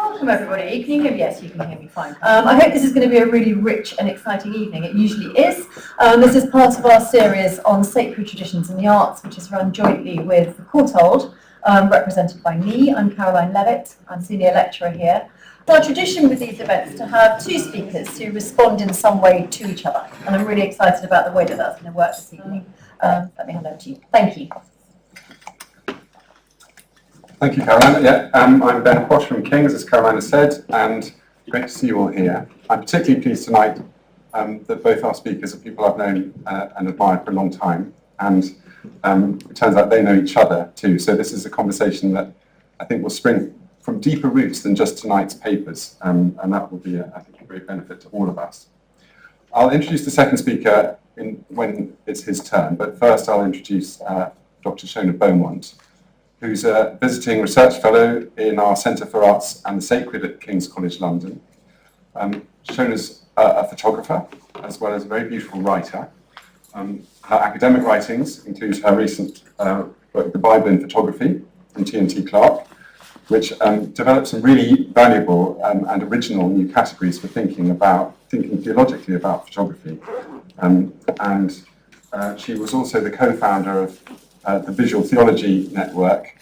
Welcome everybody. Can you hear me? Yes, you can hear me fine. I hope this is going to be a really rich and exciting evening. It usually is. This is part of our series on sacred traditions and the arts, which is run jointly with the Courtauld, represented by me. I'm Caroline Levitt. I'm senior lecturer here. It's our tradition with these events to have two speakers who respond in some way to each other, and I'm really excited about the way that that's going to work this evening. Let me hand over to you. Thank you. Thank you, Caroline. Yeah, I'm Ben Posh from King's, as Caroline has said, and great to see you all here. I'm particularly pleased tonight that both our speakers are people I've known and admired for a long time, and it turns out they know each other too. So this is a conversation that I think will spring from deeper roots than just tonight's papers, and that will be, I think, a great benefit to all of us. I'll introduce the second speaker when it's his turn, but first I'll introduce Dr. Sheona Beaumont, who's a visiting research fellow in our Centre for Arts and the Sacred at King's College London. Sheona's a photographer, as well as a very beautiful writer. Her academic writings include her recent book, The Bible in Photography, from T&T Clark, which developed some really valuable and original new categories for thinking theologically about photography. She was also the co-founder of the Visual Theology Network,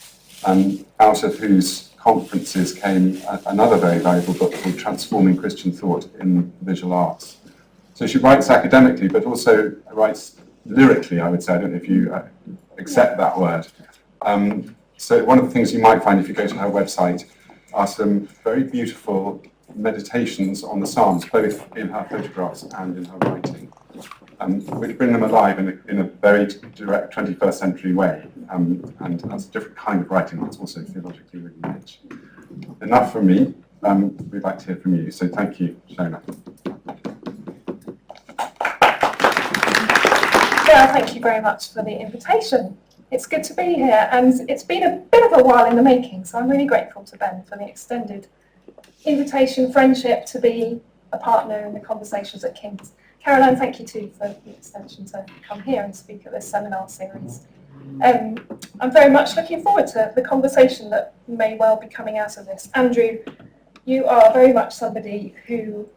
out of whose conferences came another very valuable book called Transforming Christian Thought in Visual Arts. So she writes academically, but also writes lyrically, I would say. I don't know if you accept that word. So one of the things you might find if you go to her website are some very beautiful meditations on the Psalms, both in her photographs and in her writing, which bring them alive in a very direct 21st century way. And that's a different kind of writing that's also theologically really rich. Enough from me. We'd like to hear from you. So thank you, Sheona. Yeah, thank you very much for the invitation. It's good to be here, and it's been a bit of a while in the making, so I'm really grateful to Ben for the extended invitation, friendship, to be a partner in the conversations at King's. Caroline, thank you too for the extension to come here and speak at this seminar series. I'm very much looking forward to the conversation that may well be coming out of this. Andrew, you are very much somebody who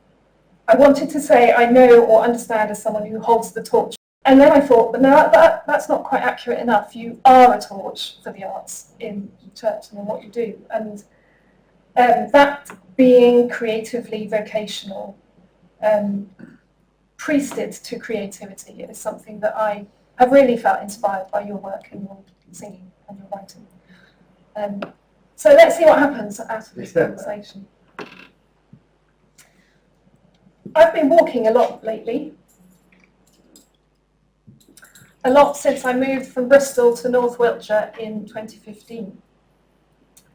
I wanted to say I know or understand as someone who holds the torch. And then I thought, but no, that's not quite accurate enough. You are a torch for the arts in church and in what you do. And that being creatively vocational, priested to creativity is something that I have really felt inspired by your work and your singing and your writing. So let's see what happens out of this conversation. I've been walking a lot lately. A lot since I moved from Bristol to North Wiltshire in 2015.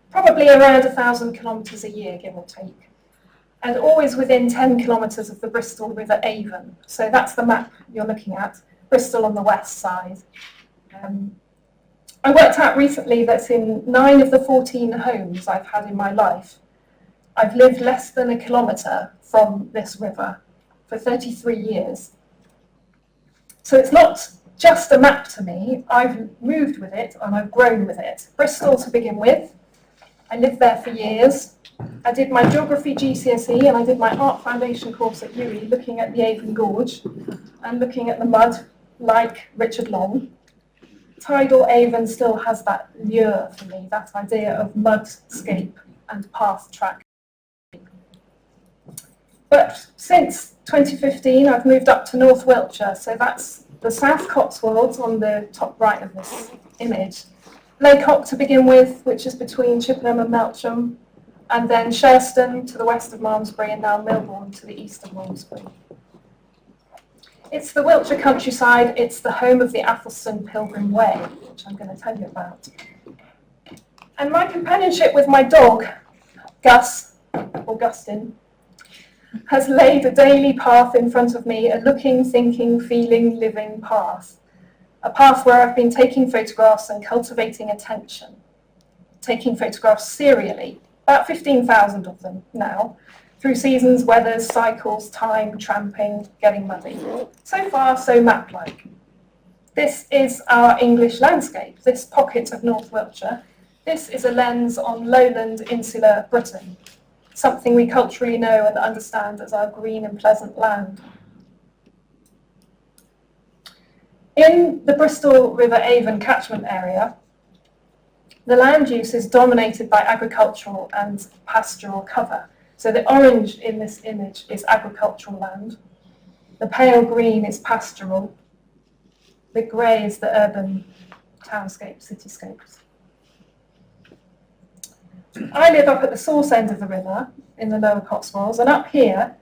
Probably around 1,000 kilometres a year, give or take. And always within 10 kilometres of the Bristol River Avon. So that's the map you're looking at, Bristol on the west side. I worked out recently that in 9 of the 14 homes I've had in my life, I've lived less than a kilometre from this river for 33 years. So it's not just a map to me. I've moved with it and I've grown with it. Bristol to begin with. I lived there for years. I did my geography GCSE and I did my art foundation course at UWE looking at the Avon Gorge and looking at the mud like Richard Long. Tidal Avon still has that lure for me, that idea of mudscape and path track. But since 2015 I've moved up to North Wiltshire, so that's the South Cotswolds on the top right of this image. Laycock to begin with, which is between Chippenham and Melksham, and then Sherstone to the west of Malmesbury, and now Milbourne to the east of Malmesbury. It's the Wiltshire countryside, it's the home of the Athelstan Pilgrim Way, which I'm going to tell you about. And my companionship with my dog, Gus, or Gustin, has laid a daily path in front of me, a looking, thinking, feeling, living path. A path where I've been taking photographs and cultivating attention, taking photographs serially, about 15,000 of them now, through seasons, weathers, cycles, time, tramping, getting muddy. So far, so map-like. This is our English landscape, this pocket of North Wiltshire. This is a lens on lowland insular Britain. something we culturally know and understand as our green and pleasant land. In the Bristol River Avon catchment area, the land use is dominated by agricultural and pastoral cover. So the orange in this image is agricultural land, the pale green is pastoral, the grey is the urban townscape, cityscapes. I live up at the source end of the river in the lower Cotswolds, and up here,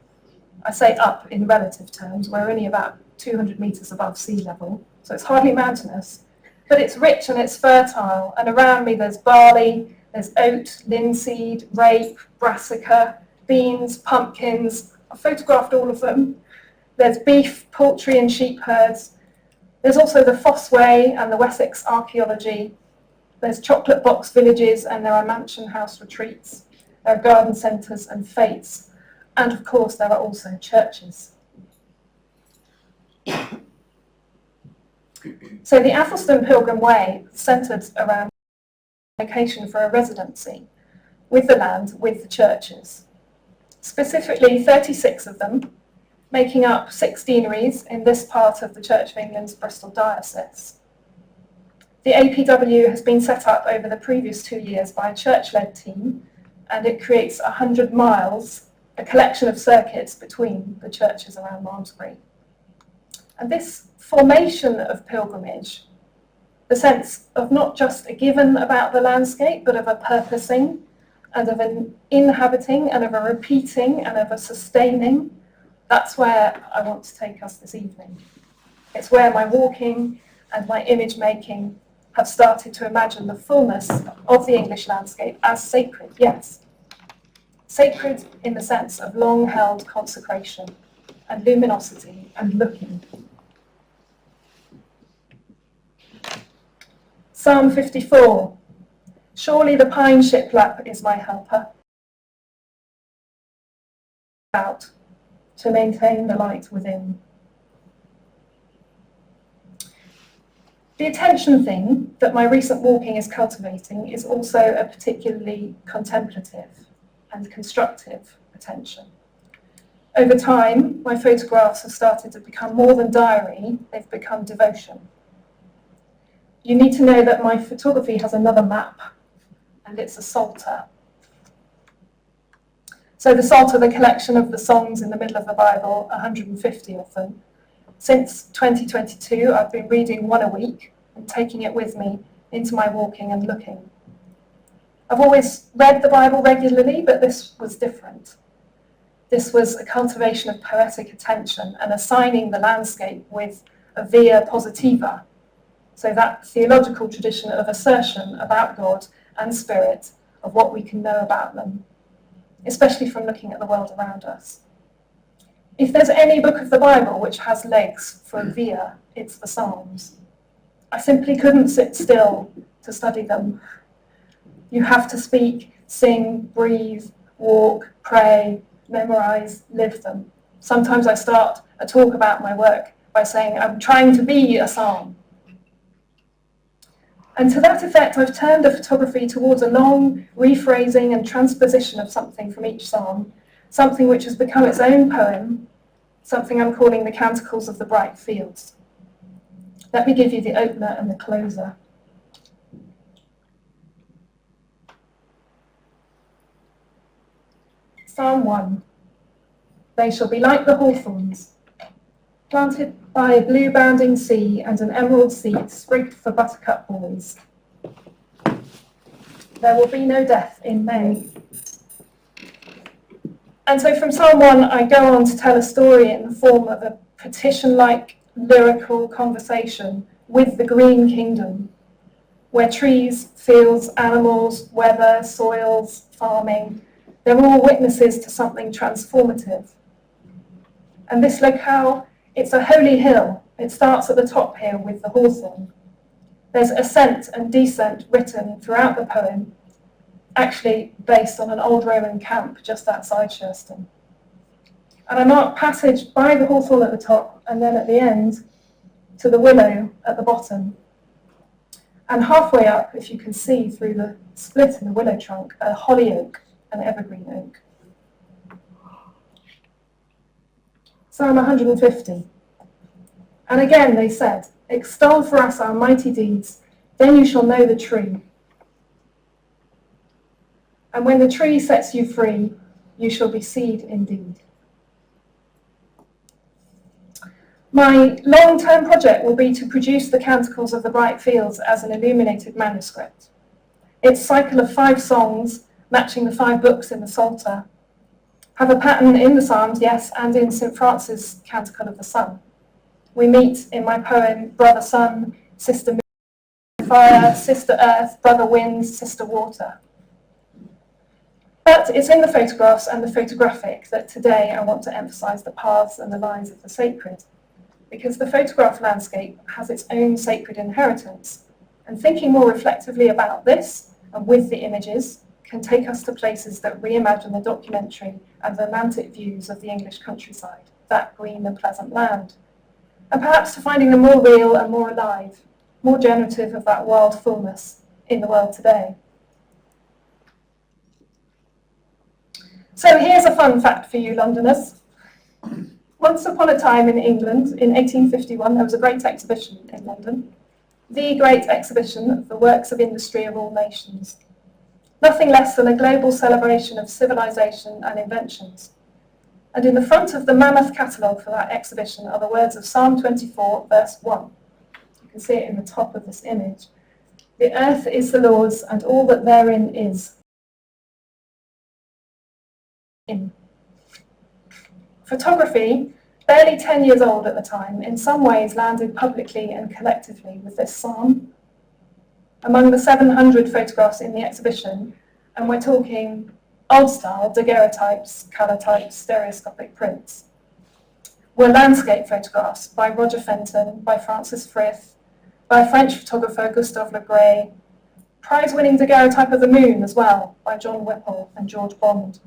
I say up in relative terms, we're only about 200 metres above sea level, so it's hardly mountainous, but it's rich and it's fertile, and around me there's barley, there's oat, linseed, rape, brassica, beans, pumpkins. I've photographed all of them. There's beef, poultry and sheep herds. There's also the Fossway and the Wessex archaeology. There's chocolate box villages, and there are mansion house retreats. There are garden centres and fetes. And of course there are also churches. So the Athelstan Pilgrim Way centred around location for a residency with the land, with the churches. Specifically 36 of them, making up 6 deaneries in this part of the Church of England's Bristol diocese. The APW has been set up over the previous 2 years by a church-led team, and it creates 100 miles, a collection of circuits between the churches around Bloomsbury. And this formation of pilgrimage, the sense of not just a given about the landscape, but of a purposing, and of an inhabiting, and of a repeating, and of a sustaining, that's where I want to take us this evening. It's where my walking and my image making have started to imagine the fullness of the English landscape as sacred, yes. Sacred in the sense of long-held consecration and luminosity and looking. Psalm 54. Surely the pine shiplap is my helper, out to maintain the light within. The attention thing that my recent walking is cultivating is also a particularly contemplative and constructive attention. Over time, my photographs have started to become more than diary, they've become devotion. You need to know that my photography has another map, and it's a psalter. So the psalter, the collection of the songs in the middle of the Bible, 150 of them. Since 2022, I've been reading one a week and taking it with me into my walking and looking. I've always read the Bible regularly, but this was different. This was a cultivation of poetic attention and assigning the landscape with a via positiva, so that theological tradition of assertion about God and spirit, of what we can know about them, especially from looking at the world around us. If there's any book of the Bible which has legs for a via, it's the Psalms. I simply couldn't sit still to study them. You have to speak, sing, breathe, walk, pray, memorize, live them. Sometimes I start a talk about my work by saying, I'm trying to be a psalm. And to that effect, I've turned the photography towards a long rephrasing and transposition of something from each psalm, something which has become its own poem, something I'm calling the Canticles of the Bright Fields. Let me give you the opener and the closer. Psalm 1. They shall be like the hawthorns, planted by a blue-bounding sea and an emerald seed sprigged for buttercup boys. There will be no death in May. And so from Psalm 1, I go on to tell a story in the form of a petition-like lyrical conversation with the green kingdom, where trees, fields, animals, weather, soils, farming, they're all witnesses to something transformative. And this locale, it's a holy hill. It starts at the top here with the hawthorn. There's ascent and descent written throughout the poem, actually based on an old Roman camp just outside Sherston. And I mark passage by the hawthorn at the top, and then at the end, to the willow at the bottom. And halfway up, if you can see through the split in the willow trunk, a holly oak, an evergreen oak. Psalm 150. And again they said, extol for us our mighty deeds, then you shall know the tree. And when the tree sets you free, you shall be seed indeed. My long-term project will be to produce the Canticles of the Bright Fields as an illuminated manuscript. Its cycle of 5 songs, matching the 5 books in the Psalter, have a pattern in the Psalms, yes, and in St. Francis' Canticle of the Sun. We meet in my poem Brother Sun, Sister Moon, Fire, Sister Earth, Brother Wind, Sister Water. But it's in the photographs and the photographic that today I want to emphasise the paths and the lines of the sacred, because the photograph landscape has its own sacred inheritance, and thinking more reflectively about this and with the images can take us to places that reimagine the documentary and romantic views of the English countryside, that green and pleasant land, and perhaps to finding them more real and more alive, more generative of that wild fullness in the world today. So here's a fun fact for you Londoners. Once upon a time in England, in 1851, there was a great exhibition in London, the great exhibition of the works of industry of all nations. Nothing less than a global celebration of civilization and inventions. And in the front of the mammoth catalogue for that exhibition are the words of Psalm 24, verse 1. You can see it in the top of this image. The earth is the Lord's and all that therein is. Photography, barely 10 years old at the time, in some ways landed publicly and collectively with this psalm. Among the 700 photographs in the exhibition, and we're talking old-style daguerreotypes, colour types, stereoscopic prints, were landscape photographs by Roger Fenton, by Francis Frith, by French photographer Gustave Le Gray, prize-winning daguerreotype of the moon as well, by John Whipple and George Bond.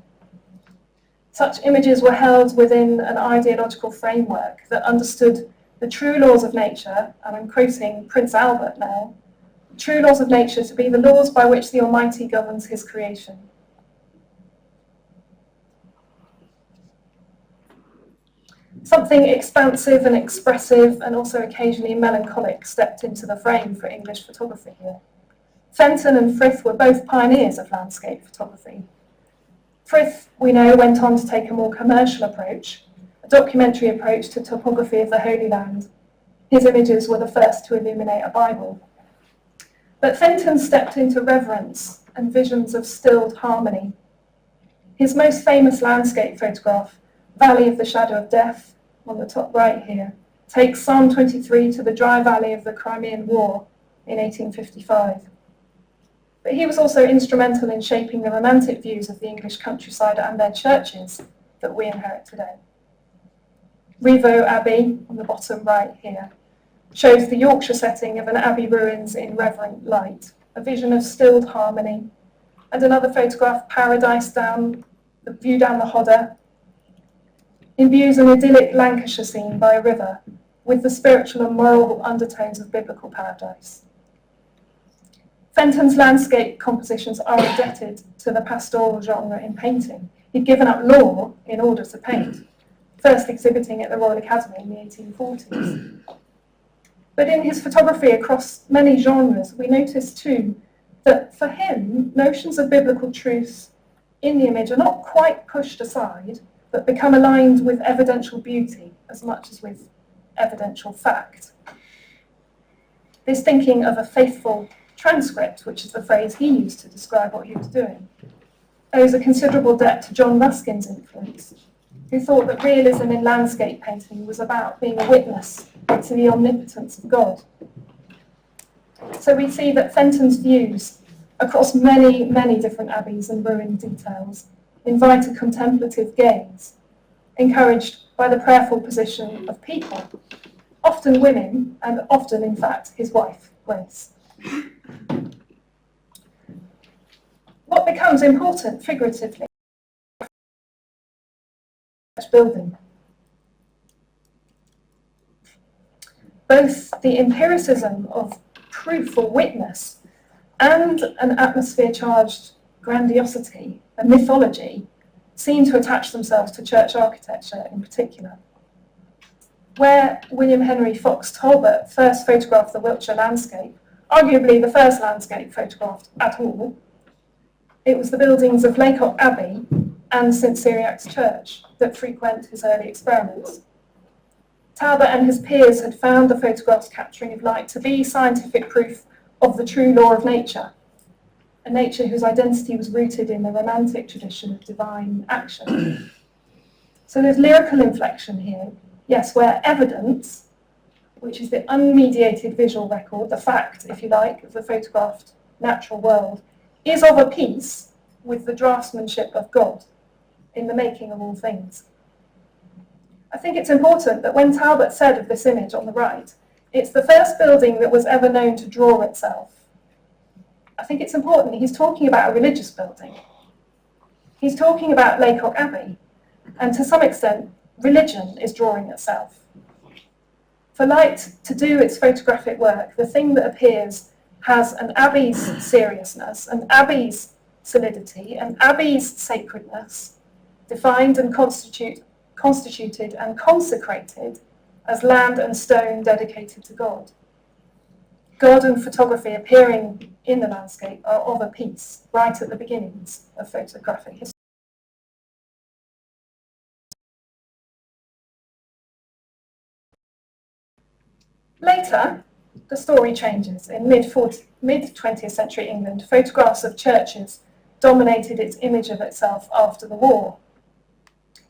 Such images were held within an ideological framework that understood the true laws of nature, and I'm quoting Prince Albert now, true laws of nature to be the laws by which the Almighty governs his creation. Something expansive and expressive and also occasionally melancholic stepped into the frame for English photography here. Fenton and Frith were both pioneers of landscape photography. Frith, we know, went on to take a more commercial approach, a documentary approach to topography of the Holy Land. His images were the first to illuminate a Bible. But Fenton stepped into reverence and visions of stilled harmony. His most famous landscape photograph, Valley of the Shadow of Death, on the top right here, takes Psalm 23 to the dry valley of the Crimean War in 1855. But he was also instrumental in shaping the romantic views of the English countryside and their churches that we inherit today. Rievaulx Abbey, on the bottom right here, shows the Yorkshire setting of an abbey ruins in reverent light, a vision of stilled harmony, and another photograph, Paradise, the view down the Hodder, imbues an idyllic Lancashire scene by a river with the spiritual and moral undertones of biblical paradise. Fenton's landscape compositions are indebted to the pastoral genre in painting. He'd given up law in order to paint, first exhibiting at the Royal Academy in the 1840s. But in his photography across many genres, we notice too that for him, notions of biblical truth in the image are not quite pushed aside, but become aligned with evidential beauty as much as with evidential fact. This thinking of a faithful transcript, which is the phrase he used to describe what he was doing, owes a considerable debt to John Ruskin's influence, who thought that realism in landscape painting was about being a witness to the omnipotence of God. So we see that Fenton's views across many, many different abbeys and ruined details invite a contemplative gaze, encouraged by the prayerful position of people, often women, and often, in fact, his wife, Grace. What becomes important figuratively? Building. Both the empiricism of proof or witness and an atmosphere-charged grandiosity, a mythology, seem to attach themselves to church architecture in particular. where William Henry Fox Talbot first photographed the Wiltshire landscape, arguably the first landscape photographed at all, it was the buildings of Lacock Abbey and St Cyriac's Church that frequent his early experiments. Talbot and his peers had found the photograph's capturing of light to be scientific proof of the true law of nature, a nature whose identity was rooted in the romantic tradition of divine action. So there's lyrical inflection here, yes, where evidence, which is the unmediated visual record, the fact, if you like, of the photographed natural world, is of a piece with the draftsmanship of God in the making of all things. I think it's important that when Talbot said of this image on the right, it's the first building that was ever known to draw itself, I think it's important he's talking about a religious building. He's talking about Lacock Abbey, and to some extent, religion is drawing itself. For light to do its photographic work, the thing that appears has an abbey's seriousness, an abbey's solidity, an abbey's sacredness, defined and constituted and consecrated as land and stone dedicated to God. God and photography appearing in the landscape are of a piece, right at the beginnings of photographic history. Later, the story changes. In mid-20th century England, photographs of churches dominated its image of itself after the war.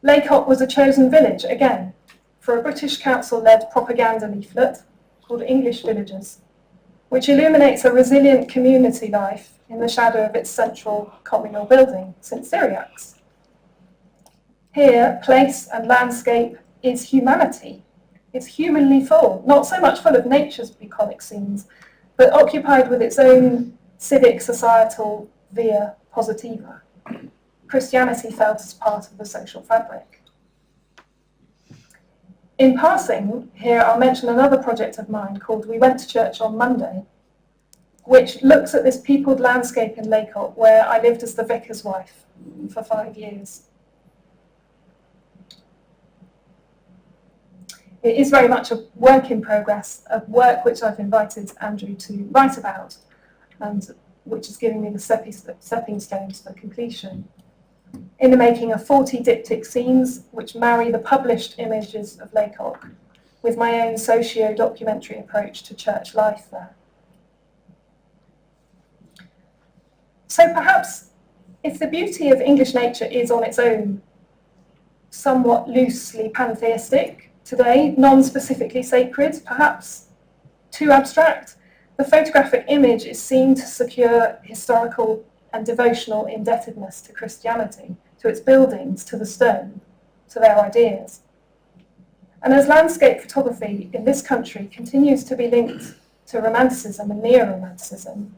Lacock was a chosen village, again, for a British Council-led propaganda leaflet called English Villages, which illuminates a resilient community life in the shadow of its central communal building, St Cyriac's. Here, place and landscape is humanity. It's humanly full, not so much full of nature's bucolic scenes, but occupied with its own civic, societal via positiva. Christianity felt as part of the social fabric. In passing, here I'll mention another project of mine called We Went to Church on Monday, which looks at this peopled landscape in Lacock where I lived as the vicar's wife for 5 years. It is very much a work in progress, a work which I've invited Andrew to write about, and which is giving me the stepping stones for completion. In the making of 40 diptych scenes which marry the published images of Lacock with my own socio-documentary approach to church life there. So perhaps if the beauty of English nature is on its own somewhat loosely pantheistic today, non-specifically sacred, perhaps too abstract, the photographic image is seen to secure historical and devotional indebtedness to Christianity, to its buildings, to the stone, to their ideas. And as landscape photography in this country continues to be linked to romanticism and neo-romanticism,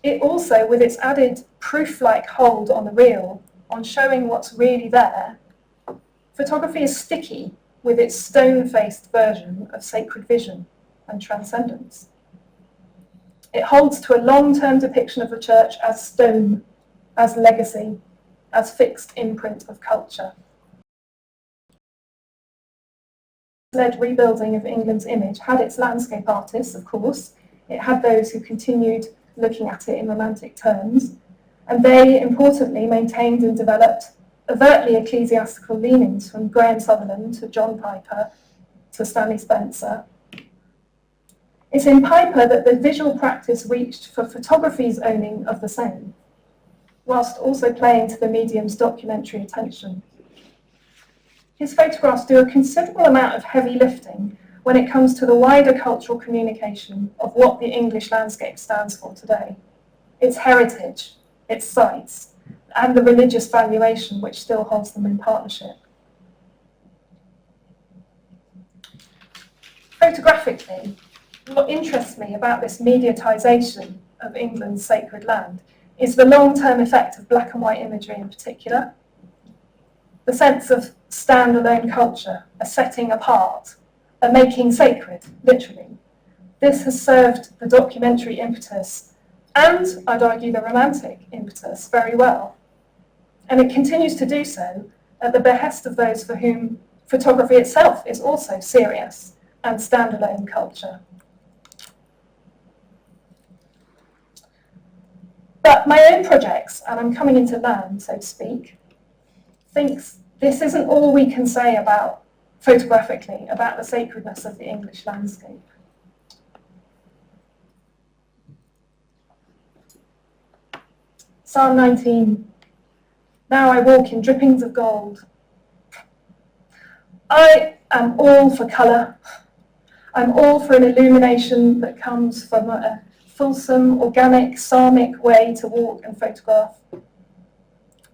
it also, with its added proof-like hold on the real, on showing what's really there, photography is sticky with its stone-faced version of sacred vision and transcendence. It holds to a long-term depiction of the church as stone, as legacy, as fixed imprint of culture. Led rebuilding of England's image had its landscape artists, of course. It had those who continued looking at it in romantic terms, and they, importantly, maintained and developed overtly ecclesiastical leanings from Graham Sutherland to John Piper to Stanley Spencer. It's in Piper that the visual practice reached for photography's owning of the same, whilst also playing to the medium's documentary attention. His photographs do a considerable amount of heavy lifting when it comes to the wider cultural communication of what the English landscape stands for today, its heritage, its sites, and the religious valuation which still holds them in partnership. Photographically, what interests me about this mediatisation of England's sacred land is the long-term effect of black and white imagery in particular, the sense of standalone culture, a setting apart, a making sacred, literally. This has served the documentary impetus and, I'd argue, the romantic impetus very well. And it continues to do so at the behest of those for whom Photography itself is also serious and standalone culture. But my own projects, and I'm coming into land, so to speak, thinks this isn't all we can say about, photographically, about the sacredness of the English landscape. Psalm 19, now I walk in drippings of gold. I am all for colour. I'm all for an illumination that comes from a fulsome, organic, psalmic way to walk and photograph.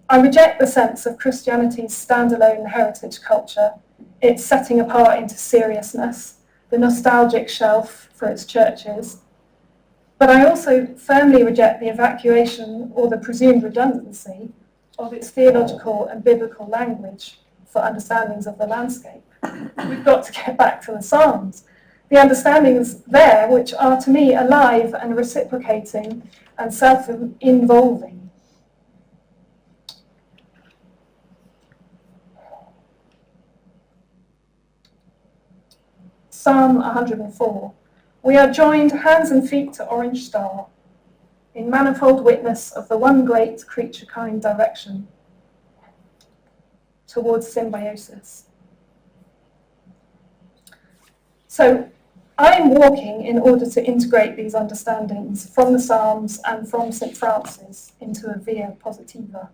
I reject the sense of Christianity's standalone heritage culture, its setting apart into seriousness, the nostalgic shelf for its churches. But I also firmly reject the evacuation or the presumed redundancy of its theological and biblical language for understandings of the landscape. We've got to get back to the Psalms. The understandings there, which are to me alive and reciprocating and self-involving. Psalm 104. We are joined hands and feet to orange star, in manifold witness of the one great creature-kind direction towards symbiosis. So I'm walking in order to integrate these understandings from the Psalms and from St. Francis into a via positiva.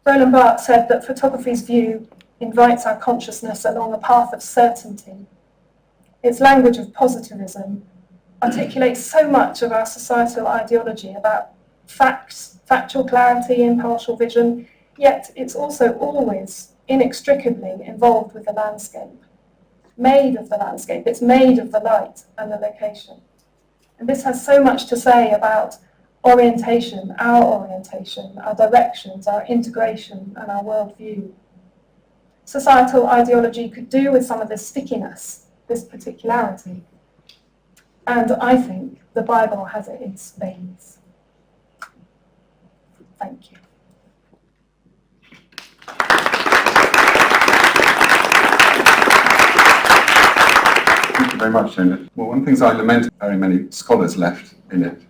Roland Barthes said that photography's view invites our consciousness along a path of certainty. Its language of positivism articulates so much of our societal ideology about facts, factual clarity, impartial vision, yet it's also always inextricably involved with the landscape. Made of the landscape, it's made of the light and the location. And this has so much to say about orientation, our directions, our integration, and our worldview. Societal ideology could do with some of this stickiness, this particularity. And I think the Bible has it in spades. Thank you. Thank you very much, Sheona. Well, one of the things I lament, very many scholars left in it.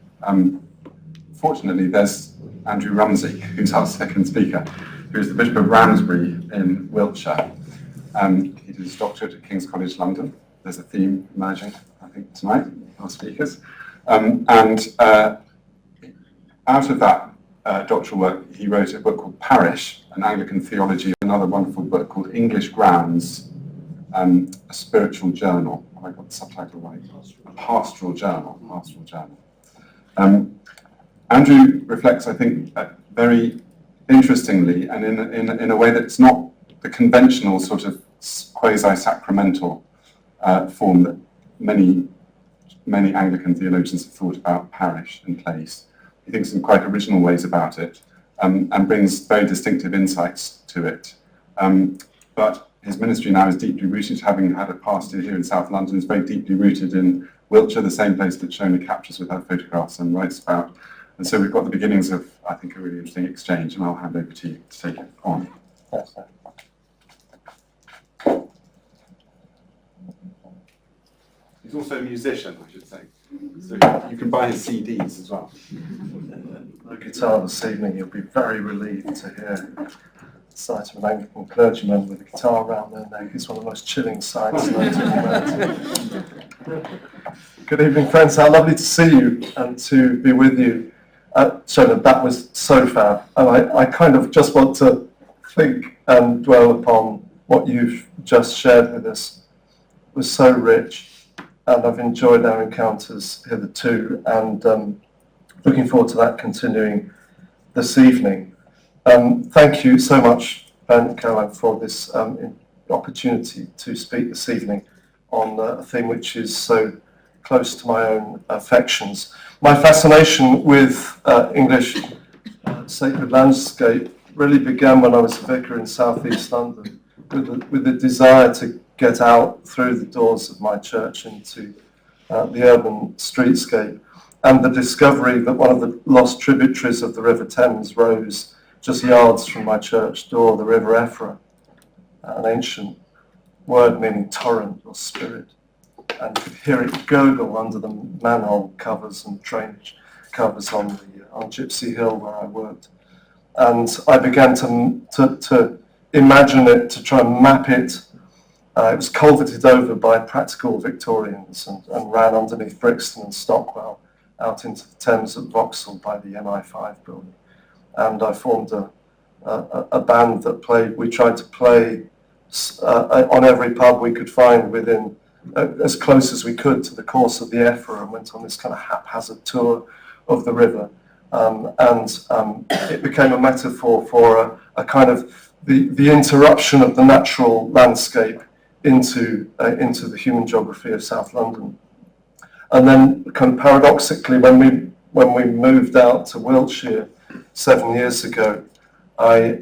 Fortunately, there's Andrew Rumsey, who's our second speaker, who's the Bishop of Ramsbury in Wiltshire. He did his doctorate at King's College London. There's a theme emerging, I think, tonight, our speakers. Out of that doctoral work, he wrote a book called Parish, an Anglican Theology, another wonderful book called English Grounds, a spiritual journal. Have I got the subtitle right? A pastoral journal. Andrew reflects, I think, very interestingly and in a way that's not the conventional sort of quasi-sacramental form that many Anglican theologians have thought about parish and place. He thinks in quite original ways about it and brings very distinctive insights to it. But his ministry now is deeply rooted, having had a pastor here in South London, is very deeply rooted in Wiltshire, the same place that Sheona captures with her photographs and writes about. And so we've got the beginnings of, I think, a really interesting exchange, and I'll hand over to you to take it on. He's also a musician, I should say. So you can buy his CDs as well. No guitar this evening, you'll be very relieved to hear the sight of an Anglican clergyman with a guitar around their neck. It's one of the most chilling sights known to humanity. Good evening, friends. How lovely to see you and to be with you. Sheona, that was so fab. And I kind of just want to think and dwell upon what you've just shared with us. It was so rich. And I've enjoyed our encounters hitherto, and looking forward to that continuing this evening. Thank you so much, Ben and Caroline, for this opportunity to speak this evening on a theme which is so close to my own affections. My fascination with English sacred landscape really began when I was a vicar in South East London, with the desire to get out through the doors of my church into the urban streetscape, and the discovery that one of the lost tributaries of the River Thames rose just yards from my church door, the River Effra, an ancient word meaning torrent or spirit. And you could hear it gurgle under the manhole covers and drainage covers on Gypsy Hill where I worked. And I began to imagine it, to try and map it. It was culverted over by practical Victorians and ran underneath Brixton and Stockwell out into the Thames at Vauxhall by the MI5 building. And I formed a band that played. We tried to play on every pub we could find within, as close as we could to the course of the Effra, and went on this kind of haphazard tour of the river. It became a metaphor for a kind of the interruption of the natural landscape into the human geography of South London. And then, kind of paradoxically, when we moved out to Wiltshire 7 years ago, I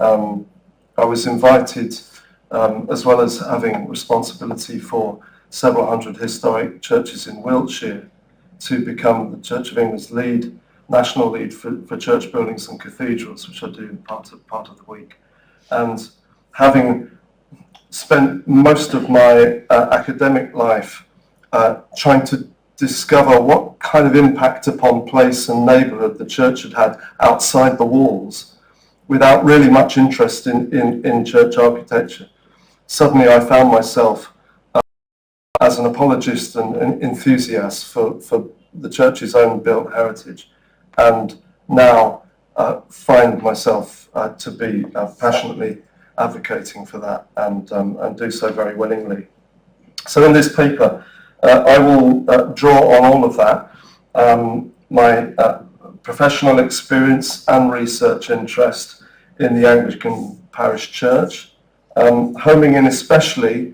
was invited, as well as having responsibility for several hundred historic churches in Wiltshire, to become the Church of England's national lead for church buildings and cathedrals, which I do part of the week. And having spent most of my academic life trying to discover what kind of impact upon place and neighbourhood the church had had outside the walls, without really much interest in church architecture, suddenly I found myself as an apologist and enthusiast for the church's own built heritage, and now find myself to be passionately advocating for that, and do so very willingly. So in this paper, I will draw on all of that, my professional experience and research interest in the Anglican parish church, homing in especially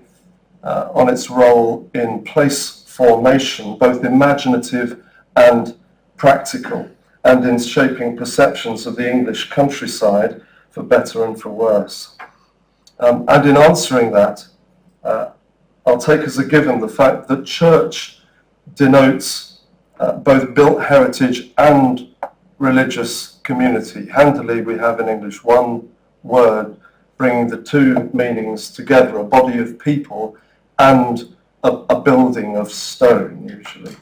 on its role in place formation, both imaginative and practical, and in shaping perceptions of the English countryside for better and for worse. And in answering that, I'll take as a given the fact that church denotes both built heritage and religious community. Handily, we have in English one word bringing the two meanings together, a body of people and a building of stone, usually.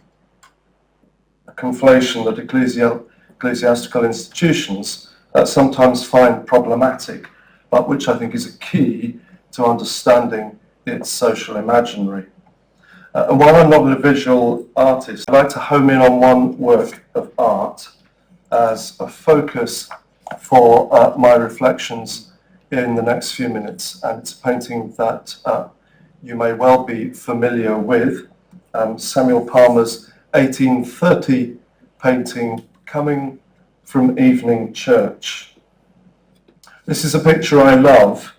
A conflation that ecclesiastical institutions sometimes find problematic, but which I think is a key to understanding its social imaginary. And while I'm not a visual artist, I'd like to home in on one work of art as a focus for my reflections in the next few minutes. And it's a painting that you may well be familiar with, Samuel Palmer's 1830 painting, Coming from Evening Church. This is a picture I love,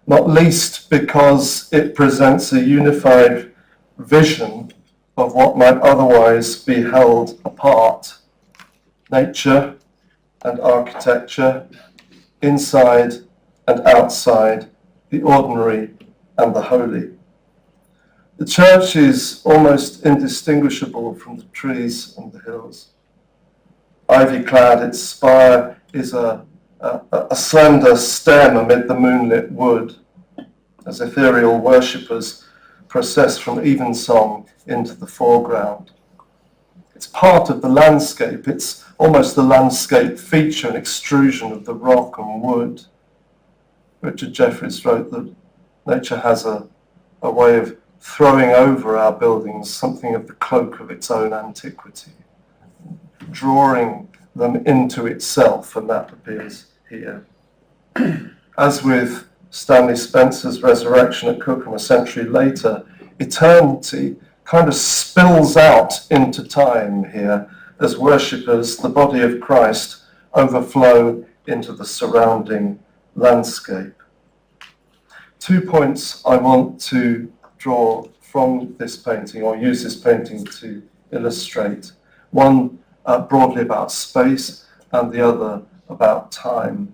not least because it presents a unified vision of what might otherwise be held apart: nature and architecture, inside and outside, the ordinary and the holy. The church is almost indistinguishable from the trees and the hills. Ivy-clad, its spire is a slender stem amid the moonlit wood, as ethereal worshippers process from evensong into the foreground. It's part of the landscape. It's almost the landscape feature, an extrusion of the rock and wood. Richard Jefferies wrote that nature has a way of throwing over our buildings something of the cloak of its own antiquity, drawing them into itself, and that appears here. As with Stanley Spencer's Resurrection at Cookham a century later, eternity kind of spills out into time here as worshippers, the body of Christ, overflow into the surrounding landscape. 2 points I want to draw from this painting, or use this painting to illustrate. One broadly about space, and the other about time.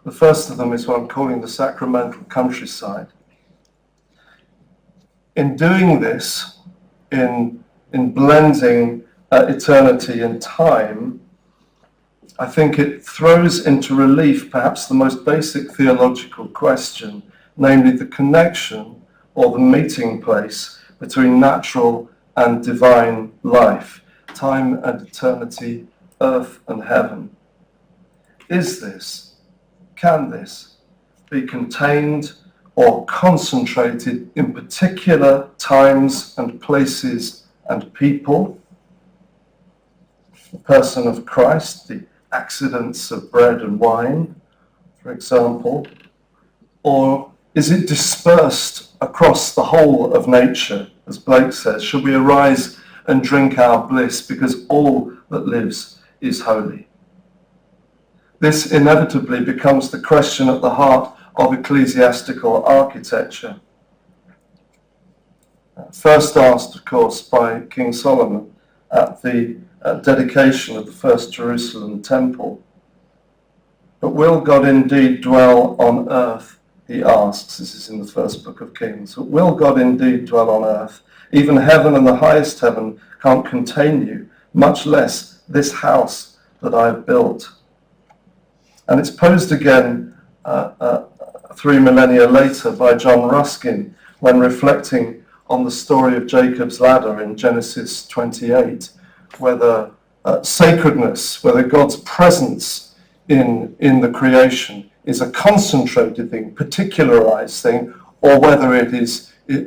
The first of them is what I'm calling the sacramental countryside. In doing this, in blending eternity and time, I think it throws into relief perhaps the most basic theological question namely the connection or the meeting place between natural and divine life, time and eternity, earth and heaven. Can this be contained or concentrated in particular times and places and people? The person of Christ, the accidents of bread and wine, for example, or is it dispersed across the whole of nature, as Blake says? Should we arise and drink our bliss because all that lives is holy? This inevitably becomes the question at the heart of ecclesiastical architecture. First asked, of course, by King Solomon at the dedication of the first Jerusalem temple. But will God indeed dwell on earth, he asks. This is in the first book of Kings. But will God indeed dwell on earth? Even heaven and the highest heaven can't contain you, much less this house that I have built. And it's posed again 3 millennia later by John Ruskin when reflecting on the story of Jacob's ladder in Genesis 28, whether sacredness, whether God's presence in the creation is a concentrated thing, particularized thing, or whether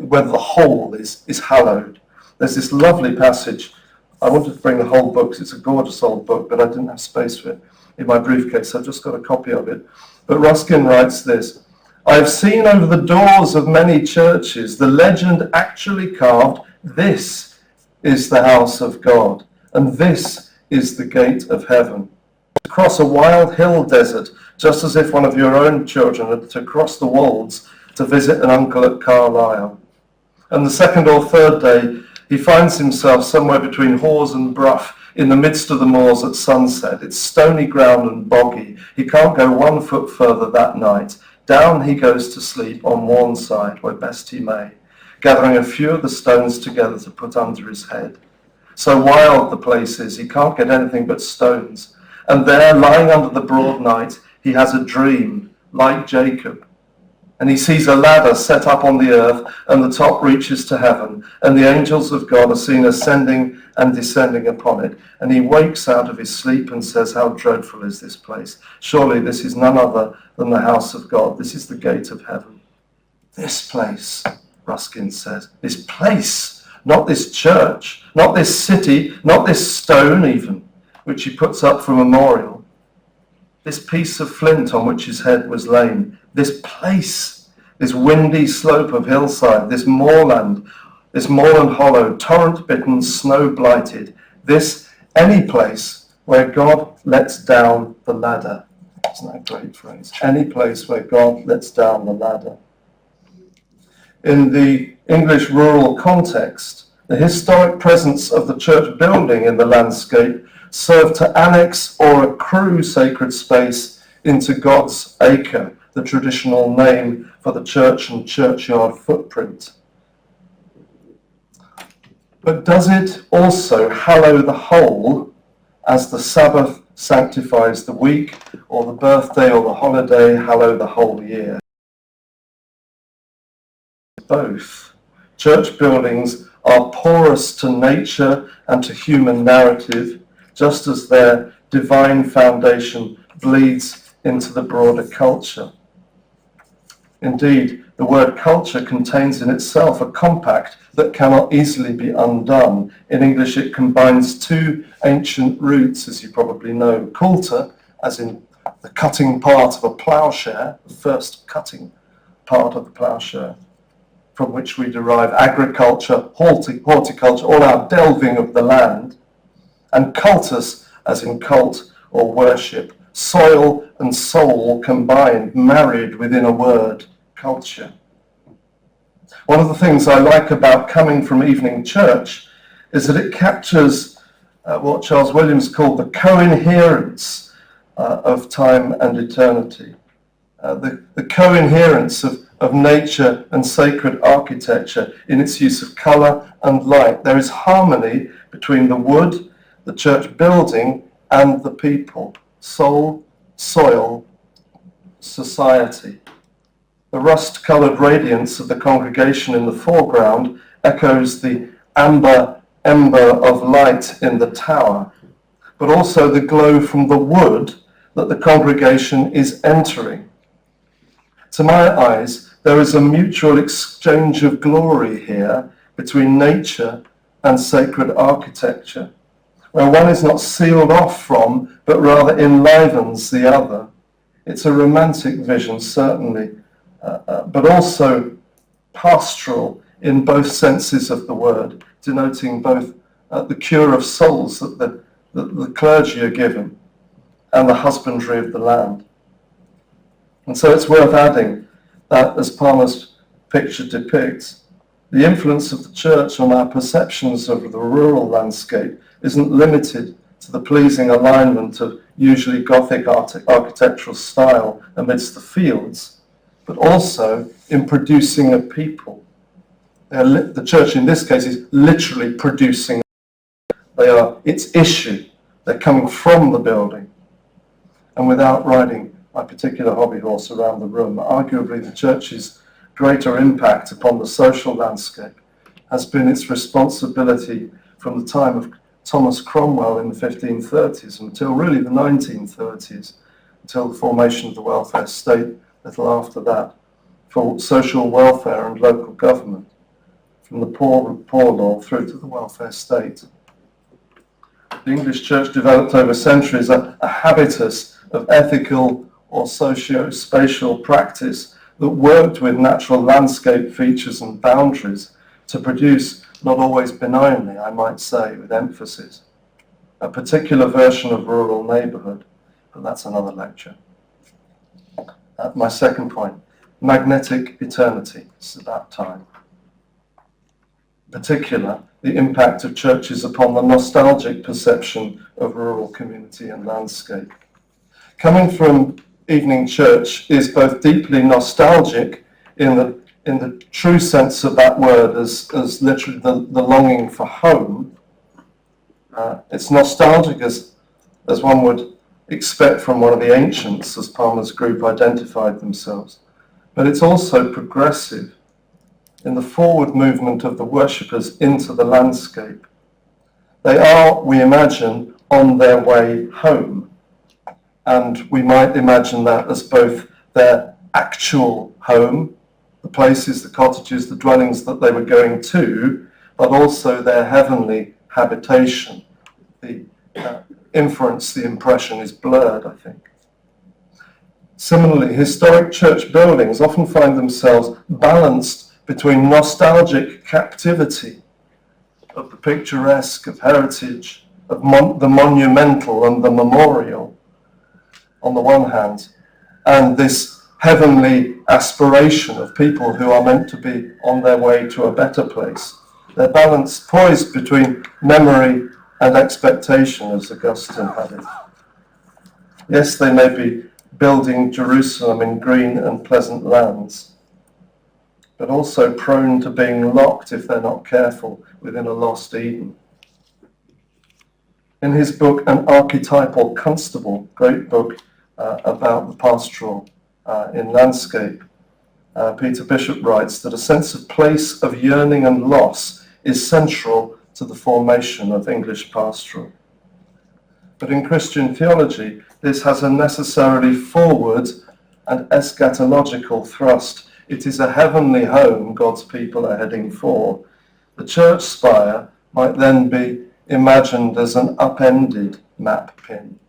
whether the whole is hallowed. There's this lovely passage. I wanted to bring the whole book because it's a gorgeous old book, but I didn't have space for it in my briefcase. I've just got a copy of it. But Ruskin writes this: I have seen over the doors of many churches the legend actually carved, "This is the house of God, and this is the gate of heaven." To cross a wild hill desert, just as if one of your own children had to cross the wolds to visit an uncle at Carlisle. And the second or third day, he finds himself somewhere between Hawes and Brough, in the midst of the moors at sunset. It's stony ground and boggy. He can't go 1 foot further that night. Down he goes to sleep on one side, where best he may, gathering a few of the stones together to put under his head. So wild the place is, he can't get anything but stones. And there, lying under the broad night, he has a dream, like Jacob. And he sees a ladder set up on the earth, and the top reaches to heaven, and the angels of God are seen ascending and descending upon it. And he wakes out of his sleep and says, how dreadful is this place? Surely this is none other than the house of God. This is the gate of heaven. This place, Ruskin says, this place, not this church, not this city, not this stone even, which he puts up for memorial. This piece of flint on which his head was laid, this place, this windy slope of hillside, this moorland hollow, torrent-bitten, snow-blighted, this any place where God lets down the ladder. Isn't that a great phrase? Any place where God lets down the ladder. In the English rural context, the historic presence of the church building in the landscape served to annex or accrue sacred space into God's acre, the traditional name for the church and churchyard footprint. But does it also hallow the whole, as the Sabbath sanctifies the week, or the birthday or the holiday hallow the whole year? Both. Church buildings are porous to nature and to human narrative, just as their divine foundation bleeds into the broader culture. Indeed, the word culture contains in itself a compact that cannot easily be undone. In English, it combines two ancient roots, as you probably know. Culta, as in the cutting part of a ploughshare, the first cutting part of the ploughshare, from which we derive agriculture, horticulture, all our delving of the land. And cultus, as in cult or worship, soil and soul combined, married within a word, culture. One of the things I like about coming from evening church is that it captures what Charles Williams called the coherence of time and eternity. The coherence of nature and sacred architecture in its use of colour and light. There is harmony between the wood, the church building, and the people, soul, soil, society. The rust-coloured radiance of the congregation in the foreground echoes the amber ember of light in the tower, but also the glow from the wood that the congregation is entering. To my eyes, there is a mutual exchange of glory here between nature and sacred architecture, where one is not sealed off from, but rather enlivens the other. It's a romantic vision, certainly, but also pastoral in both senses of the word, denoting both the cure of souls that the clergy are given and the husbandry of the land. And so it's worth adding that, as Palmer's picture depicts, the influence of the church on our perceptions of the rural landscape isn't limited to the pleasing alignment of usually Gothic architectural style amidst the fields, but also in producing a people. The church in this case is literally producing. They are its issue. They're coming from the building. And without riding my particular hobby horse around the room, arguably the church's greater impact upon the social landscape has been its responsibility from the time of Thomas Cromwell in the 1530s until really the 1930s, until the formation of the welfare state, a little after that, for social welfare and local government, from the poor law through to the welfare state. The English church developed over centuries a habitus of ethical or socio-spatial practice that worked with natural landscape features and boundaries to produce, not always benignly, I might say, with emphasis, a particular version of rural neighbourhood, but that's another lecture. My second point, magnetic eternity. It's about time. In particular, the impact of churches upon the nostalgic perception of rural community and landscape. Coming from evening church is both deeply nostalgic in the true sense of that word as literally the longing for home. It's nostalgic as one would expect from one of the ancients, as Palmer's group identified themselves. But it's also progressive in the forward movement of the worshippers into the landscape. They are, we imagine, on their way home. And we might imagine that as both their actual home, the places, the cottages, the dwellings that they were going to, but also their heavenly habitation. The inference, the impression is blurred, I think. Similarly, historic church buildings often find themselves balanced between nostalgic captivity of the picturesque, of heritage, of the monumental and the memorial, on the one hand, and this heavenly aspiration of people who are meant to be on their way to a better place. They're balanced, poised between memory and expectation, as Augustine had it. Yes, they may be building Jerusalem in green and pleasant lands, but also prone to being locked, if they're not careful, within a lost Eden. In his book, An Archetypal Constable, great book about the pastoral in landscape, Peter Bishop writes that a sense of place, of yearning and loss is central to the formation of English pastoral. But in Christian theology, this has a necessarily forward and eschatological thrust. It is a heavenly home God's people are heading for. The church spire might then be imagined as an upended map pin,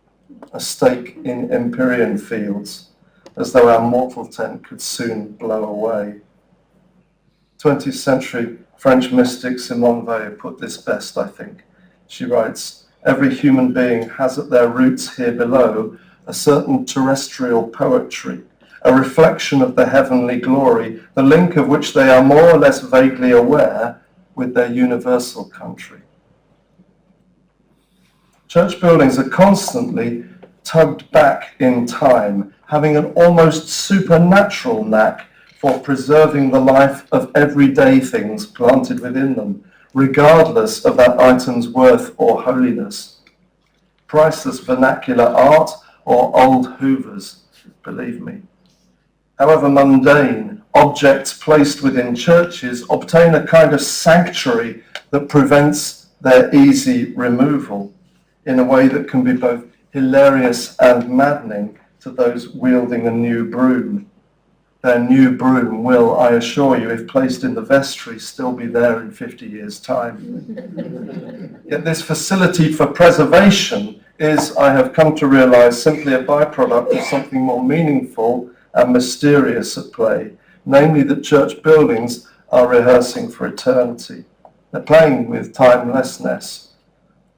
a stake in Empyrean fields, as though our mortal tent could soon blow away. 20th century French mystic Simone Weil put this best, I think. She writes, "Every human being has at their roots here below a certain terrestrial poetry, a reflection of the heavenly glory, the link of which they are more or less vaguely aware with their universal country." Church buildings are constantly tugged back in time, having an almost supernatural knack for preserving the life of everyday things planted within them, regardless of that item's worth or holiness. Priceless vernacular art or old hoovers, believe me. however mundane, objects placed within churches obtain a kind of sanctuary that prevents their easy removal in a way that can be both hilarious and maddening to those wielding a new broom. Their new broom will, I assure you, if placed in the vestry, still be there in 50 years' time. Yet this facility for preservation is, I have come to realise, simply a byproduct of something more meaningful and mysterious at play, namely that church buildings are rehearsing for eternity. They're playing with timelessness.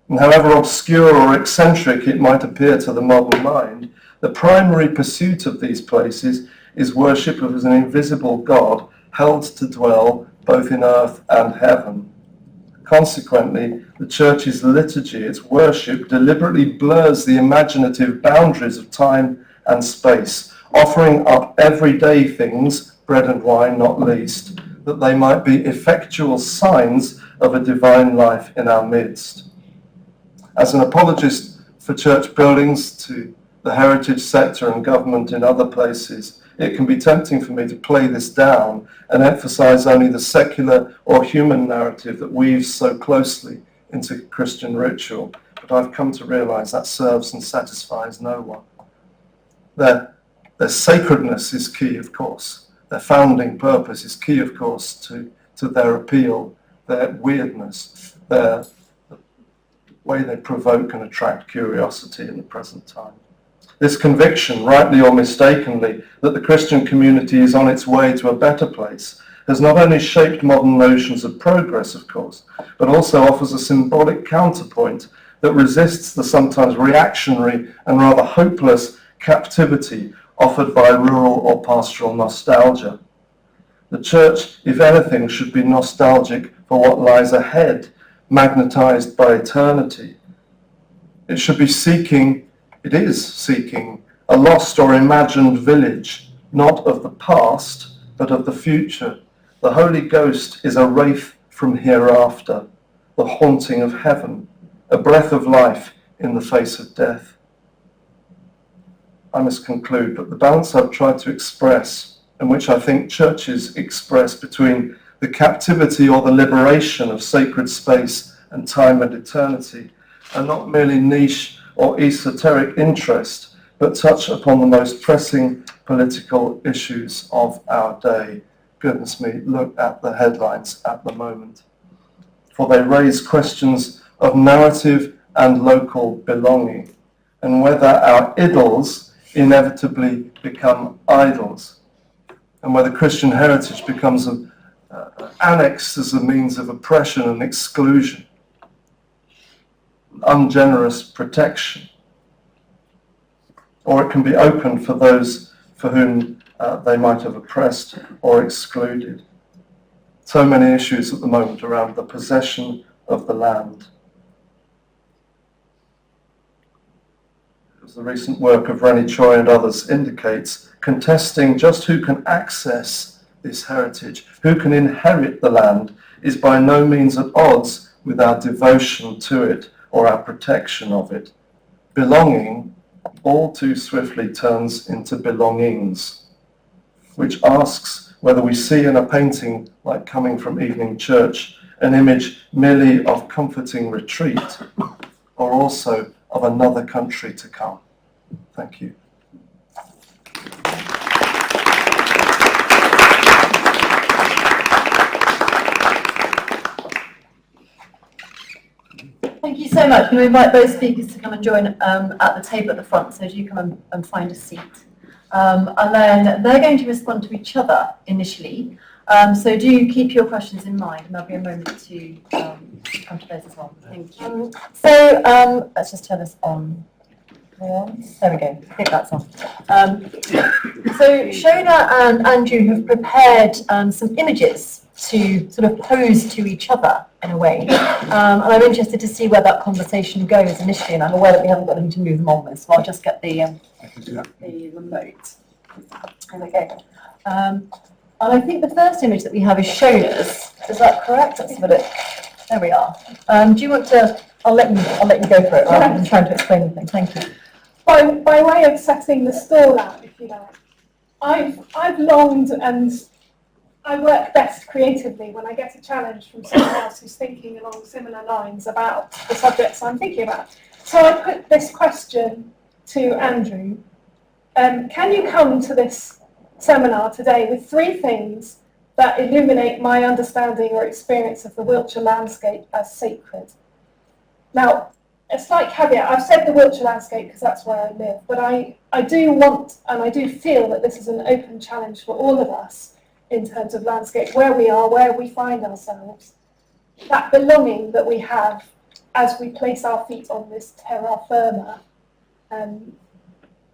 And however obscure or eccentric it might appear to the modern mind, the primary pursuit of these places is worship of an invisible God held to dwell both in earth and heaven. Consequently, the church's liturgy, its worship, deliberately blurs the imaginative boundaries of time and space, offering up everyday things, bread and wine not least, that they might be effectual signs of a divine life in our midst. As an apologist for church buildings to the heritage sector and government in other places, it can be tempting for me to play this down and emphasise only the secular or human narrative that weaves so closely into Christian ritual. But I've come to realise that serves and satisfies no one. Their sacredness is key, of course. Their founding purpose is key, of course, to their appeal, their weirdness, the way they provoke and attract curiosity in the present time. This conviction, rightly or mistakenly, that the Christian community is on its way to a better place has not only shaped modern notions of progress, of course, but also offers a symbolic counterpoint that resists the sometimes reactionary and rather hopeless captivity offered by rural or pastoral nostalgia. The church, if anything, should be nostalgic for what lies ahead, magnetised by eternity. It should be seeking a lost or imagined village, not of the past, but of the future. The Holy Ghost is a wraith from hereafter, the haunting of heaven, a breath of life in the face of death. I must conclude, but the balance I've tried to express, and which I think churches express between the captivity or the liberation of sacred space and time and eternity, are not merely niche or esoteric interest, but touch upon the most pressing political issues of our day. Goodness me, look at the headlines at the moment. For they raise questions of narrative and local belonging, and whether our idols inevitably become idols, and whether Christian heritage becomes annexed as a means of oppression and exclusion, ungenerous protection, or it can be open for those for whom they might have oppressed or excluded. So many issues at the moment around the possession of the land. As the recent work of Rennie Choi and others indicates, contesting just who can access this heritage, who can inherit the land, is by no means at odds with our devotion to it or our protection of it. Belonging all too swiftly turns into belongings, which asks whether we see in a painting like Coming from Evening Church an image merely of comforting retreat, or also of another country to come. Thank you. Thank you so much. We invite both speakers to come and join at the table at the front, so do come and find a seat. And then they're going to respond to each other initially. So do keep your questions in mind, and there'll be a moment to come to those as well. Thank you. So let's just turn this on. There we go. I think that's on. So Sheona and Andrew have prepared some images to sort of pose to each other in a way. And I'm interested to see where that conversation goes initially, and I'm aware that we haven't got anything to move them on with, so I'll just get the remote. There we go. And I think the first image that we have is Sheona's. Is that correct? Let's have a look. There we are. Do you want to? I'll let you go for it rather than trying to explain anything. Thank you. By way of setting the stall out, if you like, I've longed, and I work best creatively when I get a challenge from someone else who's thinking along similar lines about the subjects I'm thinking about. So I put this question to Andrew. Can you come to this seminar today with 3 things that illuminate my understanding or experience of the Wiltshire landscape as sacred? Now, a slight caveat, I've said the Wiltshire landscape because that's where I live, but I do want and I do feel that this is an open challenge for all of us in terms of landscape, where we are, where we find ourselves, that belonging that we have as we place our feet on this terra firma.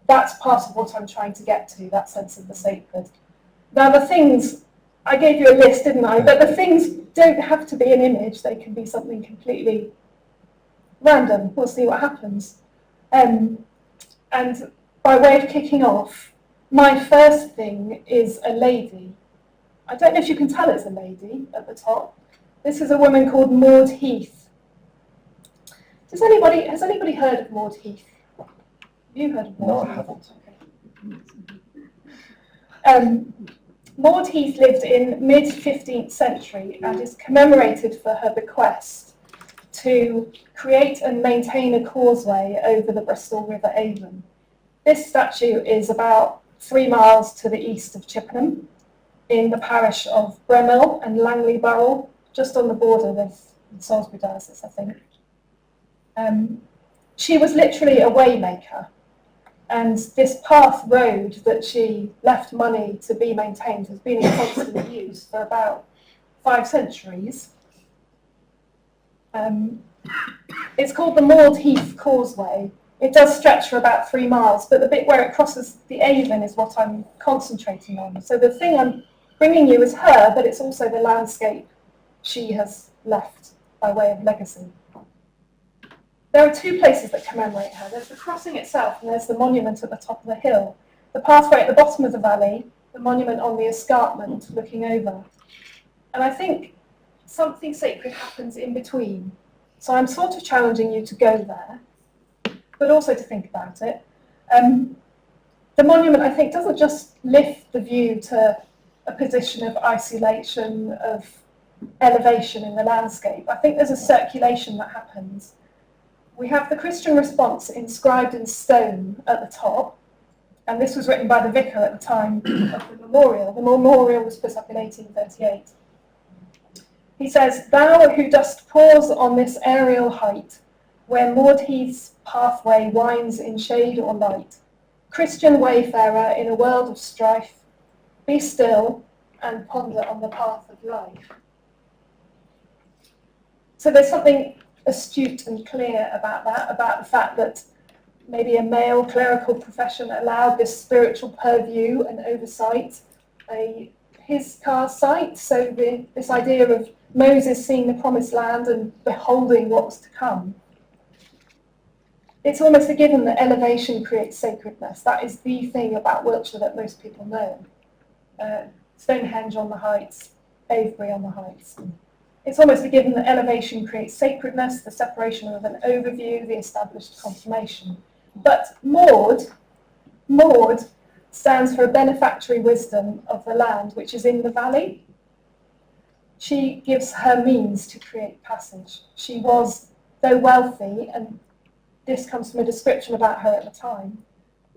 That's part of what I'm trying to get to, that sense of the sacred. Now the things, I gave you a list, didn't I? But the things don't have to be an image, they can be something completely random. We'll see what happens. And by way of kicking off, my first thing is a lady. I don't know if you can tell it's a lady at the top. This is a woman called Maud Heath. Has anybody heard of Maud Heath? Have you heard of Maud Heath? No, I haven't. Maud Heath lived in mid-15th century and is commemorated for her bequest to create and maintain a causeway over the Bristol River Avon. This statue is about 3 miles to the east of Chippenham, in the parish of Bremel and Langley Borough, just on the border with Salisbury Diocese, I think. She was literally a waymaker, and this path road that she left money to be maintained has been in constant use for about 5 centuries. It's called the Maud Heath Causeway. It does stretch for about 3 miles, but the bit where it crosses the Avon is what I'm concentrating on. So the thing I'm bringing you is her, but it's also the landscape she has left by way of legacy. There are 2 places that commemorate her. There's the crossing itself, and there's the monument at the top of the hill. The pathway at the bottom of the valley, the monument on the escarpment looking over. And I think something sacred happens in between. So I'm sort of challenging you to go there, but also to think about it. The monument, I think, doesn't just lift the view to a position of isolation, of elevation in the landscape. I think there's a circulation that happens. We have the Christian response inscribed in stone at the top, and this was written by the vicar at the time of the memorial. The memorial was put up in 1838. He says, "Thou who dost pause on this aerial height, where Maud Heath's pathway winds in shade or light, Christian wayfarer in a world of strife, be still and ponder on the path of life." So there's something astute and clear about that, about the fact that maybe a male clerical profession allowed this spiritual purview and oversight, his car sight, so this idea of Moses seeing the promised land and beholding what was to come. It's almost a given that elevation creates sacredness. That is the thing about Wiltshire that most people know. Stonehenge on the heights, Avebury on the heights. It's almost a given that elevation creates sacredness, the separation of an overview, the established confirmation. But Maud stands for a benefactory wisdom of the land which is in the valley. She gives her means to create passage. She was, though wealthy, and this comes from a description about her at the time,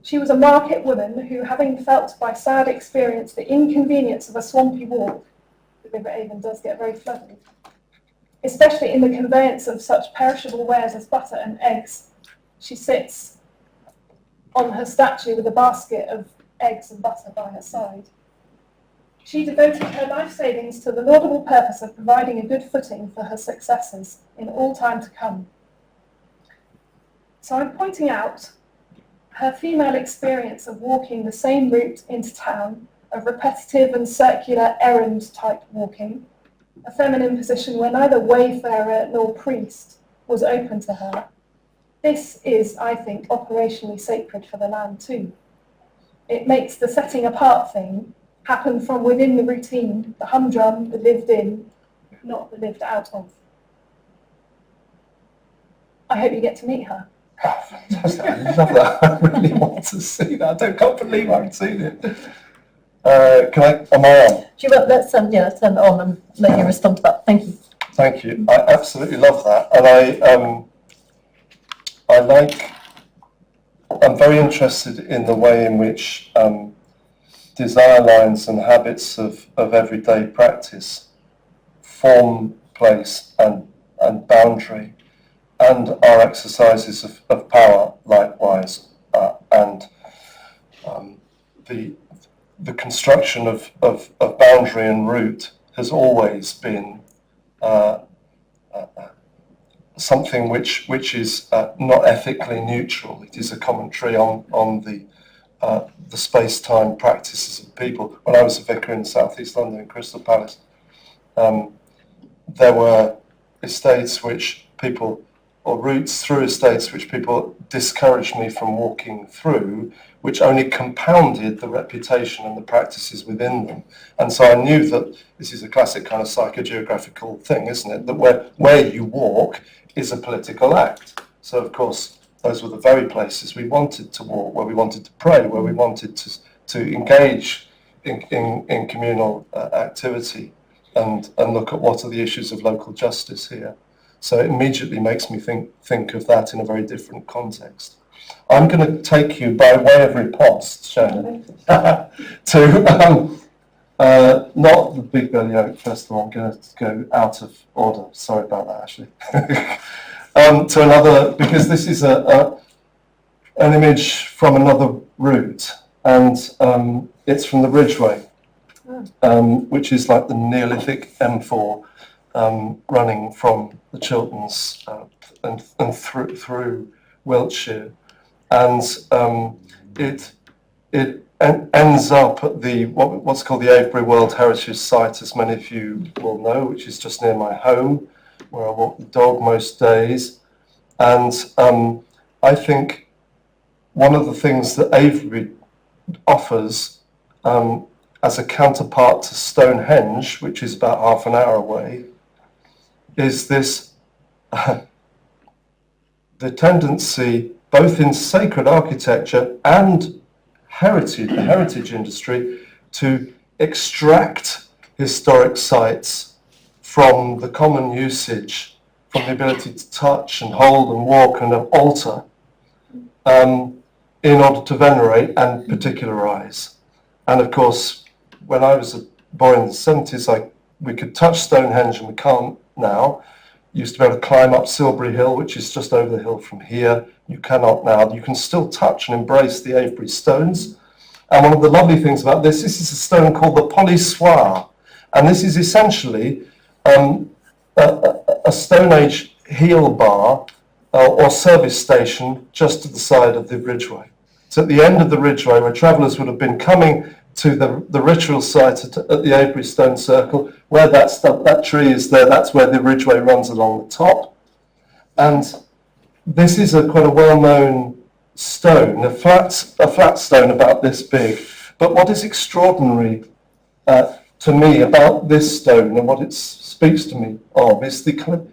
she was a market woman who, having felt by sad experience the inconvenience of a swampy walk, the River Avon does get very flooded, especially in the conveyance of such perishable wares as butter and eggs. She sits on her statue with a basket of eggs and butter by her side. She devoted her life savings to the laudable purpose of providing a good footing for her successors in all time to come. So I'm pointing out her female experience of walking the same route into town, of repetitive and circular errand-type walking, a feminine position where neither wayfarer nor priest was open to her. This is, I think, operationally sacred for the land too. It makes the setting apart thing happen from within the routine, the humdrum, the lived in, not the lived out of. I hope you get to meet her. Oh, fantastic. I love that. I really want to see that. I can't believe I haven't seen it. Am I on? Do you want, let's turn it on and let you respond to that. Thank you. Thank you. I absolutely love that, and I'm very interested in the way in which desire lines and habits of everyday practice form place and boundary, and our exercises of power likewise, and the construction of boundary and root has always been something which is not ethically neutral. It is a commentary on the space-time practices of people. When I was a vicar in South East London in Crystal Palace, there were estates which people, or routes through estates which people discouraged me from walking through, which only compounded the reputation and the practices within them. And so I knew that this is a classic kind of psychogeographical thing, isn't it? That where you walk is a political act. So of course, those were the very places we wanted to walk, where we wanted to pray, where we wanted to engage in communal activity and look at what are the issues of local justice here. So it immediately makes me think of that in a very different context. I'm going to take you by way of riposte, Sheona, to not the Big Belly Oak Festival. I'm going to go out of order. Sorry about that, actually. To another, because this is an image from another route, and it's from the Ridgeway, which is like the Neolithic M4 running from the Chilterns and through Wiltshire. And it ends up at the what's called the Avebury World Heritage Site, as many of you will know, which is just near my home, where I walk the dog most days. And I think one of the things that Avebury offers as a counterpart to Stonehenge, which is about half an hour away, is this the tendency, both in sacred architecture and the heritage industry, to extract historic sites from the common usage, from the ability to touch and hold and walk and alter, in order to venerate and particularize. And of course, when I was a boy in the 70s, we could touch Stonehenge and we can't now. Used to be able to climb up Silbury Hill, which is just over the hill from here. You cannot now. You can still touch and embrace the Avebury stones. And one of the lovely things about this is a stone called the polissoir. And this is essentially a Stone Age heel bar or service station just to the side of the Ridgeway. So at the end of the Ridgeway, where travellers would have been coming to the ritual site at the Avebury Stone Circle, where that tree is there, that's where the Ridgeway runs along the top. And this is quite a well-known stone, a flat stone about this big. But what is extraordinary to me about this stone, and what it speaks to me of, is the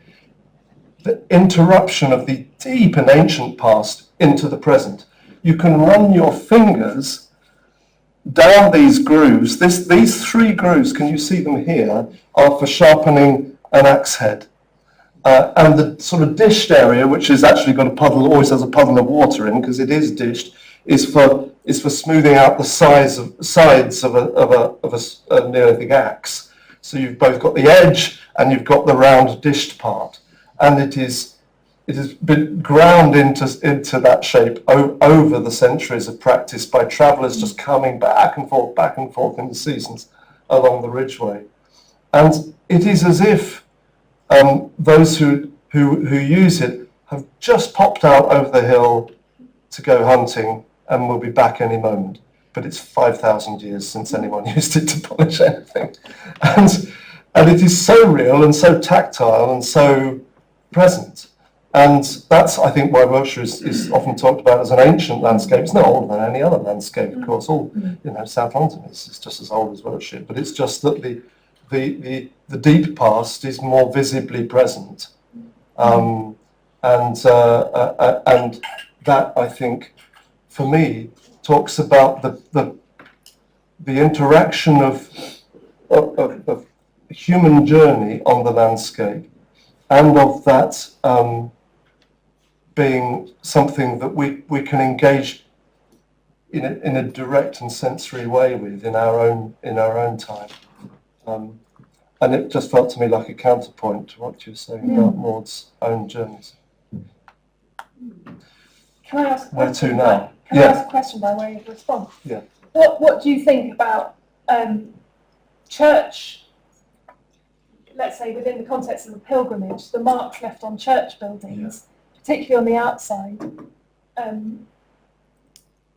interruption of the deep and ancient past into the present. You can run your fingers down these grooves. These three grooves, can you see them here, are for sharpening an axe head. And the sort of dished area, which has actually got always has a puddle of water in, because it is dished, is for smoothing out the sides of a Neolithic axe. So you've both got the edge and you've got the round dished part, and it has been ground into that shape over the centuries of practice by travellers just coming back and forth in the seasons along the Ridgeway. And it is as if those who use it have just popped out over the hill to go hunting and will be back any moment. But it's 5,000 years since anyone used it to polish anything. And it is so real and so tactile and so present. And that's, I think, why Wiltshire is often talked about as an ancient landscape. It's not older than any other landscape, of course. South London is just as old as Wiltshire. But it's just that the deep past is more visibly present. And that, I think, for me, talks about the interaction of human journey on the landscape, and of that being something that we can engage in a direct and sensory way with in our own time. And it just felt to me like a counterpoint to what you were saying about Maud's own journeys. Can I ask a Where question? to now? Can I ask a question by way of response? Yeah. What do you think about church, let's say within the context of the pilgrimage, the marks left on church buildings, particularly on the outside?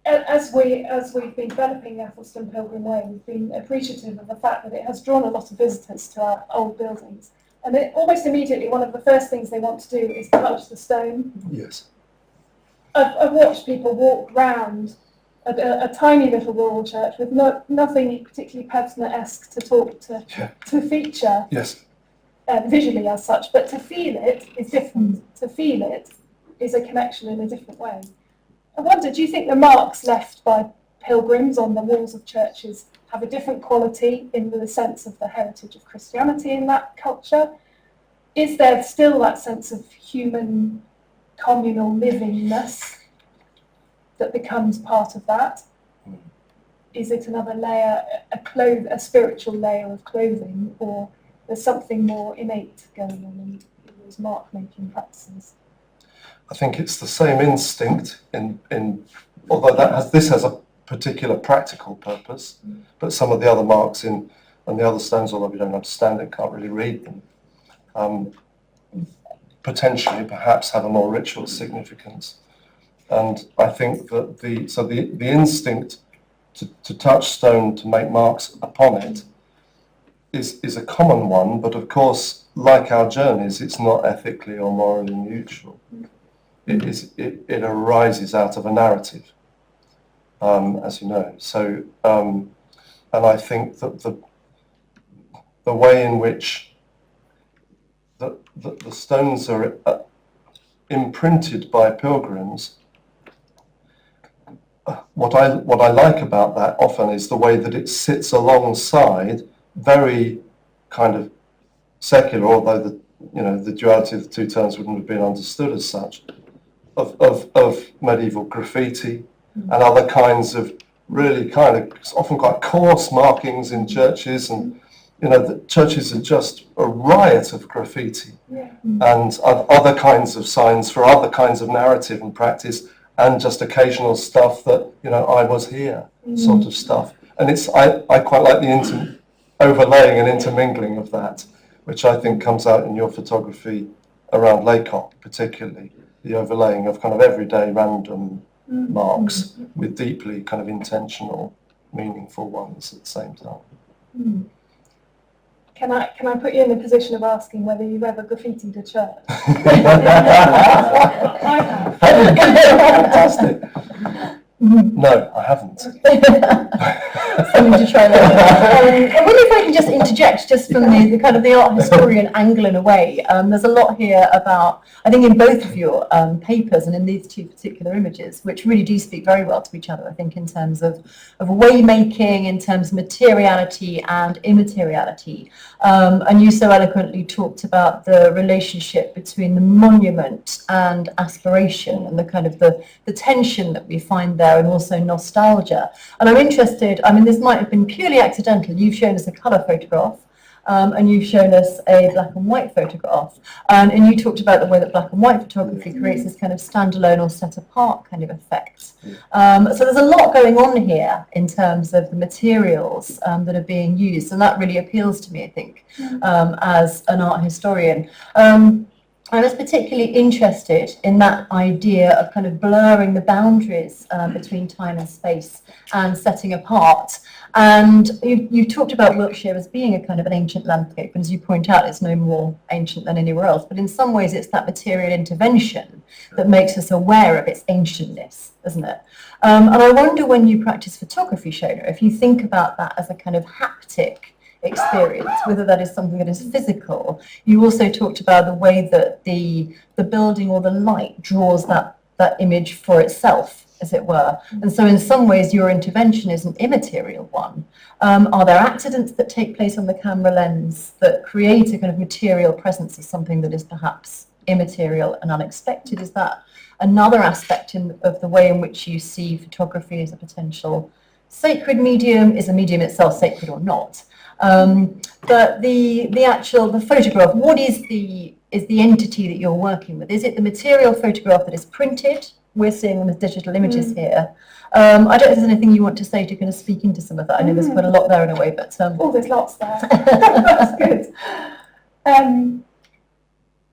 As we've been developing the Athelstan Pilgrim Way, we've been appreciative of the fact that it has drawn a lot of visitors to our old buildings. And almost immediately, one of the first things they want to do is touch the stone. Yes. I've watched people walk round a tiny little rural church with nothing particularly Pevsner-esque to talk to feature visually as such, but to feel it is different. To feel it is a connection in a different way. I wonder, do you think the marks left by pilgrims on the walls of churches have a different quality in the sense of the heritage of Christianity in that culture? Is there still that sense of human communal livingness that becomes part of that? Is it another layer, a spiritual layer of clothing, or there's something more innate going on in those mark-making practices? I think it's the same instinct although this has a particular practical purpose, but some of the other marks and the other stones, although we don't understand it, can't really read them, potentially perhaps have a more ritual significance. And I think that the instinct to touch stone, to make marks upon it, is a common one, but of course, like our journeys, it's not ethically or morally neutral. It arises out of a narrative, as you know. So, and I think that the way in which the stones are imprinted by pilgrims, what I like about that often is the way that it sits alongside very kind of secular, although the duality of the two terms wouldn't have been understood as such, of medieval graffiti and other kinds of really kind of often quite coarse markings in churches, and the churches are just a riot of graffiti and other kinds of signs for other kinds of narrative and practice, and just occasional stuff that I was here sort of stuff. And I quite like the overlaying and intermingling of that, which I think comes out in your photography around Laycock particularly. The overlaying of kind of everyday random marks with deeply kind of intentional, meaningful ones at the same time. Can I put you in the position of asking whether you've ever graffitied a church? I have. Fantastic. No, I haven't. Something to try that. I wonder if I can just interject, just from the kind of the art historian angle in a way. There's a lot here about, I think in both of your papers and in these two particular images, which really do speak very well to each other, I think in terms of way making, in terms of materiality and immateriality. And you so eloquently talked about the relationship between the monument and aspiration, and the kind of the tension that we find there, and also nostalgia. And I'm interested, this might have been purely accidental. You've shown us a colour photograph, and you've shown us a black and white photograph. And you talked about the way that black and white photography creates this kind of standalone or set apart kind of effect. So there's a lot going on here in terms of the materials that are being used, and that really appeals to me, I think, as an art historian. I was particularly interested in that idea of kind of blurring the boundaries between time and space and setting apart. And you talked about Wiltshire as being a kind of an ancient landscape, and as you point out, it's no more ancient than anywhere else. But in some ways, it's that material intervention that makes us aware of its ancientness, isn't it? And I wonder, when you practice photography, Sheona, if you think about that as a kind of haptic experience, whether that is something that is physical. You also talked about the way that the building or the light draws that that image for itself, as it were. And so in some ways your intervention is an immaterial one. Are there accidents that take place on the camera lens that create a kind of material presence of something that is perhaps immaterial and unexpected? Is that another aspect of the way in which you see photography as a potential sacred medium? Is a medium itself sacred or not? But the photograph, what is the entity that you're working with? Is it the material photograph that is printed? We're seeing them as digital images here. I don't know if there's anything you want to say to kind of speak into some of that. I know there's quite a lot there in a way, but oh, there's lots there. That's good.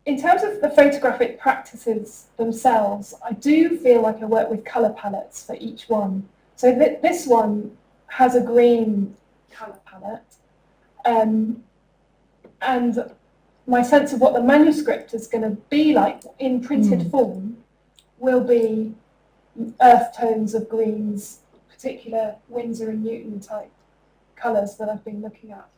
In terms of the photographic practices themselves, I do feel like I work with colour palettes for each one. So this one has a green colour palette, and my sense of what the manuscript is going to be like in printed form will be earth tones of greens, particular Winsor and Newton type colours that I've been looking at.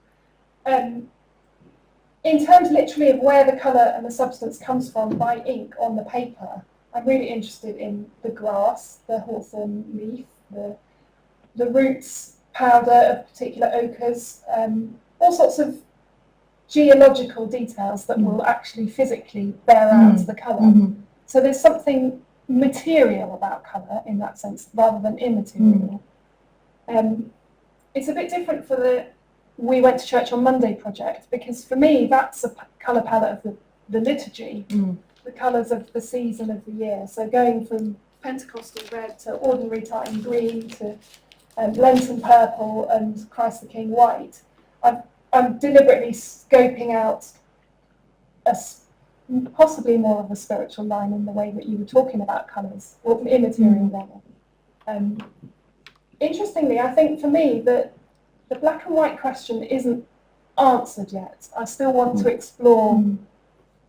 In terms literally of where the colour and the substance comes from by ink on the paper, I'm really interested in the grass, the hawthorn leaf, the roots powder of particular ochres, all sorts of geological details that will actually physically bear out the colour. So there's something material about colour in that sense rather than immaterial. It's a bit different for the We Went to Church on Monday project, because for me that's a colour palette of the liturgy, the colours of the season of the year. So going from Pentecostal red to ordinary time green to Lenten purple and Christ the King white. I'm deliberately scoping out possibly more of a spiritual line in the way that you were talking about colours, or immaterial level. Interestingly, I think for me that the black and white question isn't answered yet. I still want to explore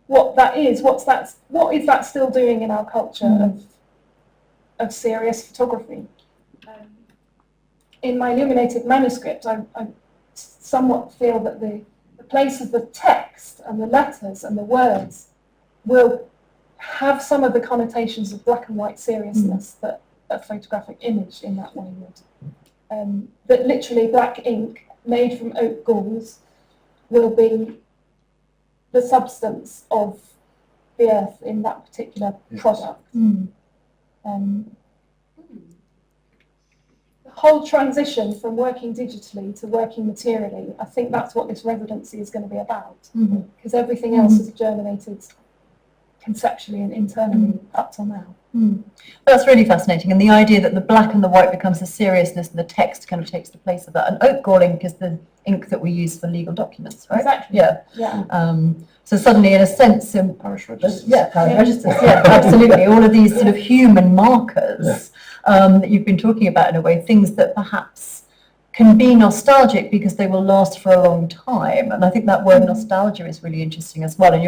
what that is. What is that still doing in our culture of serious photography? In my illuminated manuscript, I somewhat feel that the place of the text and the letters and the words will have some of the connotations of black and white seriousness that a photographic image in that way would. That literally black ink made from oak galls will be the substance of the earth in that particular product. The whole transition from working digitally to working materially, I think that's what this residency is going to be about, because everything else is germinated conceptually and internally up till now. That's really fascinating, and the idea that the black and the white becomes the seriousness and the text kind of takes the place of that. And oak gall ink is the ink that we use for legal documents, right? Exactly. Yeah. So suddenly, in a sense, Parish registers. Parish registers. Yeah, absolutely. All of these sort of human markers that you've been talking about, in a way, things that perhaps can be nostalgic because they will last for a long time. And I think that word nostalgia is really interesting as well. And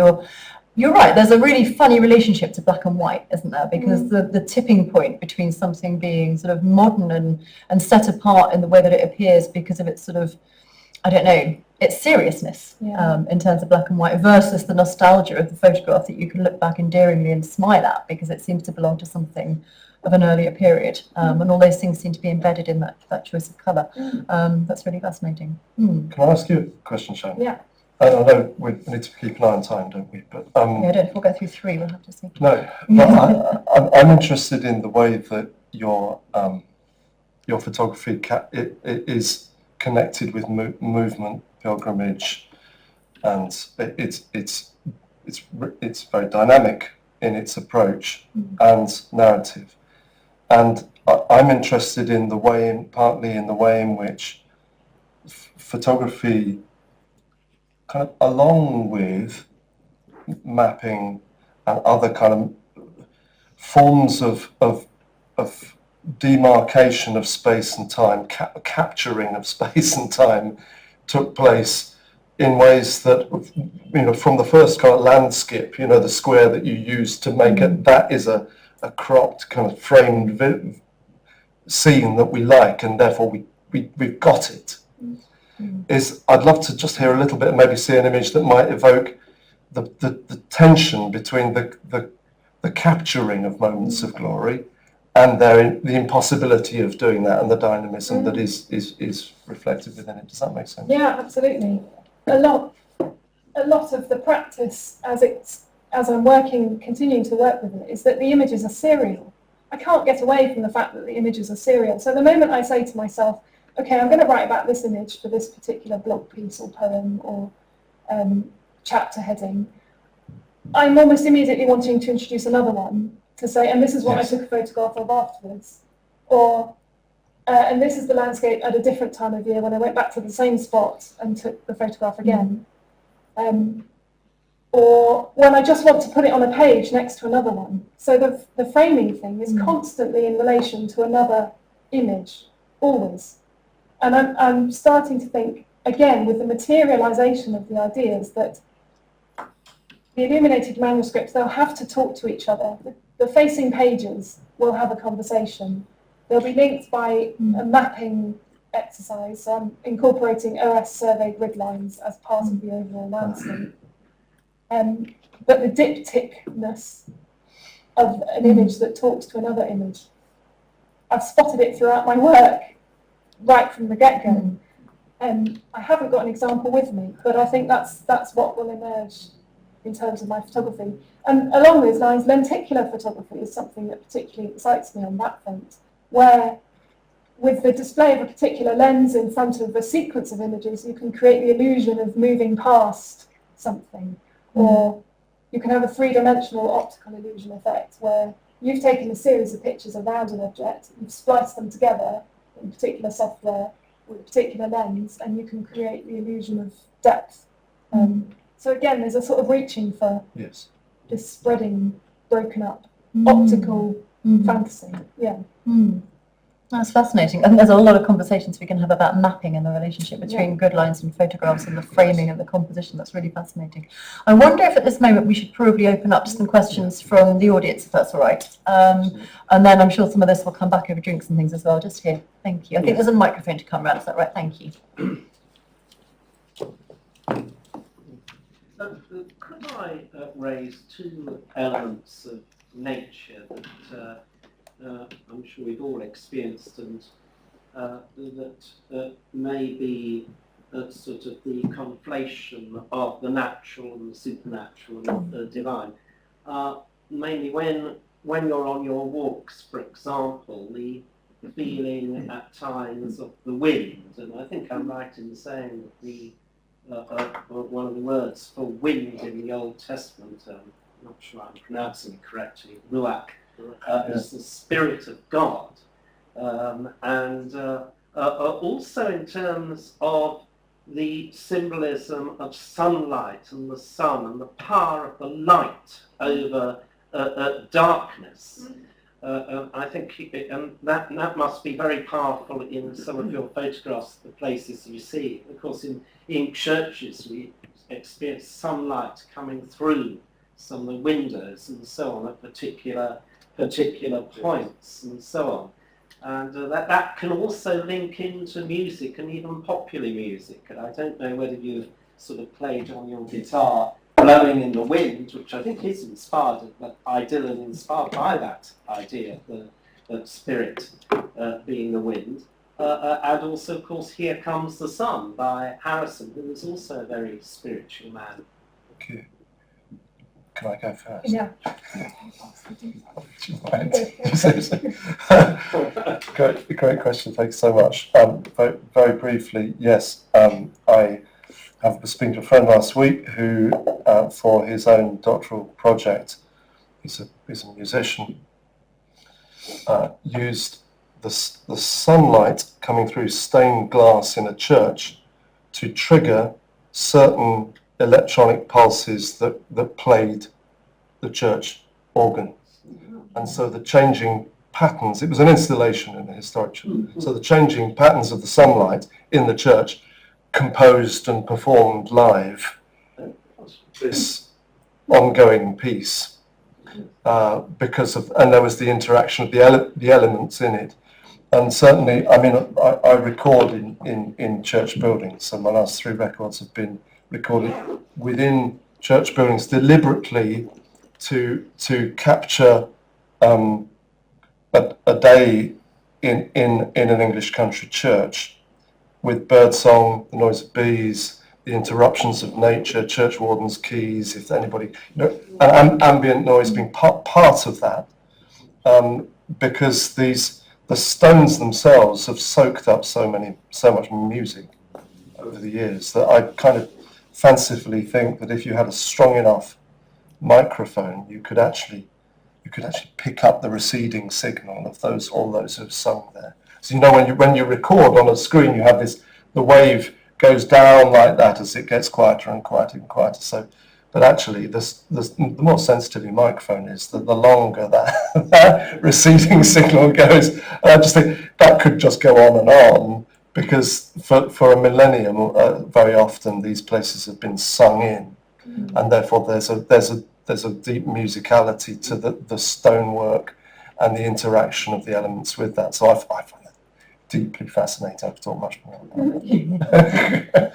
you're right, there's a really funny relationship to black and white, isn't there? Because the tipping point between something being sort of modern and set apart in the way that it appears because of its sort of, I don't know, its seriousness in terms of black and white versus the nostalgia of the photograph that you can look back endearingly and smile at because it seems to belong to something of an earlier period. And all those things seem to be embedded in that choice of colour. That's really fascinating. Can I ask you a question, Sheona? Yeah. I know we need to keep an eye on time, don't we? But Yeah, I don't. We'll go through 3. We'll have to see. no, but I'm interested in the way that your photography it is connected with movement, pilgrimage, and it's very dynamic in its approach and narrative. And I'm interested in the way, partly in the way in which photography, kind of along with mapping and other kind of forms of demarcation of space and time, capturing of space and time, took place in ways that, from the first kind of landscape, the square that you use to make it, that is a cropped kind of framed scene that we like, and therefore we've got it. I'd love to just hear a little bit, maybe see an image that might evoke the tension between the the capturing of moments of glory, and the impossibility of doing that, and the dynamism that is reflected within it. Does that make sense? Yeah, absolutely. A lot of the practice as I'm continuing to work with it, is that the images are serial. I can't get away from the fact that the images are serial. So the moment I say to myself, okay, I'm going to write about this image for this particular blog piece or poem or chapter heading, I'm almost immediately wanting to introduce another one to say, and this is what I took a photograph of afterwards, or and this is the landscape at a different time of year when I went back to the same spot and took the photograph again. Or when I just want to put it on a page next to another one. So the framing thing is constantly in relation to another image, always. And I'm starting to think, again, with the materialisation of the ideas, that the illuminated manuscripts, they'll have to talk to each other. The facing pages will have a conversation. They'll be linked by a mapping exercise. So I'm incorporating OS survey grid lines as part of the overall landscape. But the diptycness of an image that talks to another image, I've spotted it throughout my work, right from the get-go. I haven't got an example with me, but I think that's what will emerge in terms of my photography. And along those lines, lenticular photography is something that particularly excites me on that front, where with the display of a particular lens in front of a sequence of images, you can create the illusion of moving past something. Or you can have a three-dimensional optical illusion effect where you've taken a series of pictures around an object, you've spliced them together in particular software with a particular lens, and you can create the illusion of depth. So again, there's a sort of reaching for this spreading, broken up, optical fantasy. Yeah. That's fascinating. I think there's a lot of conversations we can have about mapping and the relationship between grid lines and photographs and the framing and the composition. That's really fascinating. I wonder if at this moment we should probably open up to some questions from the audience, if that's all right. And then I'm sure some of this will come back over drinks and things as well. Just here. Thank you. I think there's a microphone to come around. Is that right? Thank you. Could I raise two elements of nature that I'm sure we've all experienced, and that may be sort of the conflation of the natural and the supernatural and the divine. Mainly when you're on your walks, for example, the feeling at times of the wind, and I think I'm right in saying that the one of the words for wind in the Old Testament, I'm not sure I'm pronouncing it correctly, ruach, is the Spirit of God, and also in terms of the symbolism of sunlight and the sun and the power of the light over darkness. I think that must be very powerful in some of your photographs, the places you see. Of course, in churches we experience sunlight coming through some of the windows and so on at particular points and so on. And that can also link into music and even popular music. And I don't know whether you've sort of played on your guitar blowing in the wind, which I think is inspired, that idyll and inspired by that idea, the spirit being the wind. And also, of course, Here Comes the Sun by Harrison, who is also a very spiritual man. Okay. Can I go first? Yeah. Great question. Thanks so much. Very briefly, yes. I was speaking to a friend last week who, for his own doctoral project, he's a musician, used the sunlight coming through stained glass in a church to trigger certain electronic pulses that played the church organ. And so the changing patterns, it was an installation in the historic church, so the changing patterns of the sunlight in the church composed and performed live this ongoing piece because of, and there was the interaction of the elements in it. And certainly, I mean, I record in church buildings, so my last 3 records have been recorded within church buildings deliberately to capture a day in an English country church with birdsong, the noise of bees, the interruptions of nature, church wardens' keys, if anybody, ambient noise being part of that, because the stones themselves have soaked up so much music over the years that I kind of fancifully think that if you had a strong enough microphone, you could actually pick up the receding signal of all those who've sung there. So when you record on a screen, you have the wave goes down like that as it gets quieter and quieter and quieter. So, but actually, the more sensitive your microphone is, the longer that receding signal goes. And I just think that could just go on and on, because for a millennium, very often these places have been sung in, and therefore there's a deep musicality to the stonework and the interaction of the elements with that. So I find that deeply fascinating. I could talk much more about it.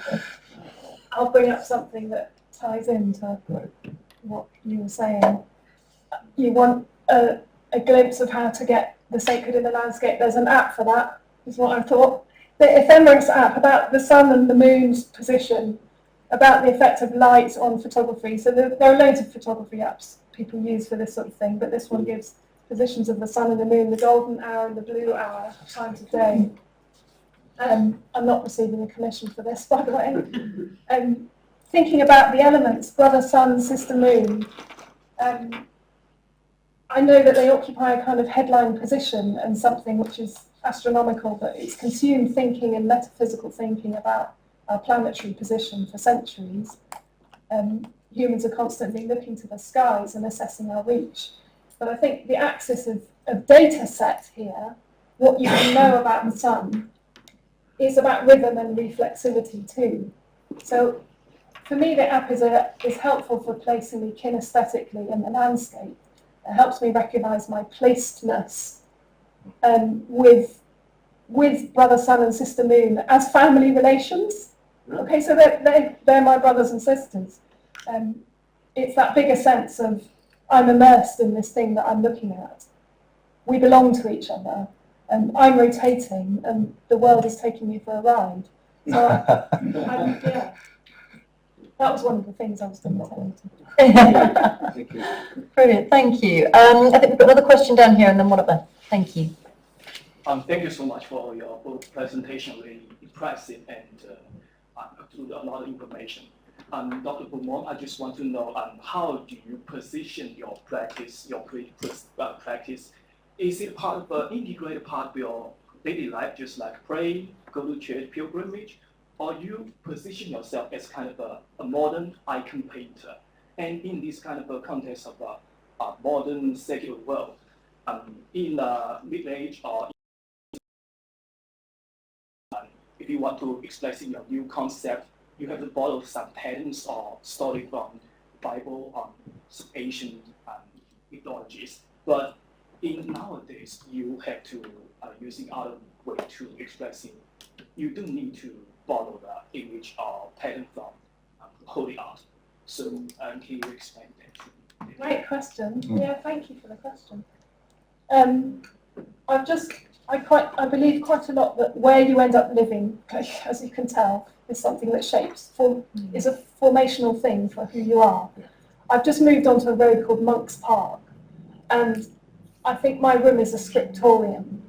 I'll bring up something that ties into what you were saying. You want a glimpse of how to get the sacred in the landscape. There's an app for that, is what I thought. The Ephemeris app about the sun and the moon's position, about the effect of light on photography. So there are loads of photography apps people use for this sort of thing, but this one gives positions of the sun and the moon, the golden hour and the blue hour, times of day. I'm not receiving a commission for this, by the way. Thinking about the elements, brother, sun, sister, moon, I know that they occupy a kind of headline position and something which is astronomical, but it's consumed thinking and metaphysical thinking about our planetary position for centuries. Humans are constantly looking to the skies and assessing our reach. But I think the axis of data set here, what you can know about the sun, is about rhythm and reflexivity too. So for me, the app is helpful for placing me kinesthetically in the landscape. It helps me recognise my placedness with brother, sun and sister moon as family relations. Okay, so they're my brothers and sisters. It's that bigger sense of I'm immersed in this thing that I'm looking at. We belong to each other. I'm rotating and the world is taking me for a ride. So yeah, that was one of the things I was going to tell you. Thank you. Brilliant, thank you. I think we've got another question down here and then one up there. Thank you. Thank you so much for your presentation, really impressive and include a lot of information. Dr. Beaumont, I just want to know how do you position your practice, your practice? Is it part of integrated part of your daily life, just like pray, go to church, pilgrimage, or you position yourself as kind of a modern icon painter? And in this kind of a context of a modern secular world, in the Middle Age or if you want to express in your new concept, you have to borrow some patterns or story from Bible on some ancient mythologies. But in nowadays, you have to using other way to expressing. You don't need to borrow the image or pattern from holy art. So can you explain that? Great question. Yeah, thank you for the question. I believe quite a lot that where you end up living, as you can tell, is something that shapes, is a formational thing for who you are. I've just moved onto a road called Monk's Park, and I think my room is a scriptorium.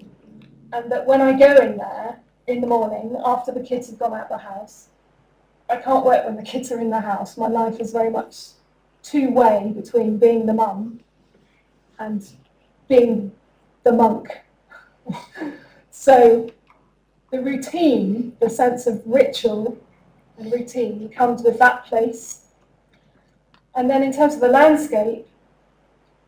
And that when I go in there in the morning, after the kids have gone out the house, I can't work when the kids are in the house. My life is very much two-way between being the mum and being the monk. So the routine, the sense of ritual and routine comes with that place. And then in terms of the landscape,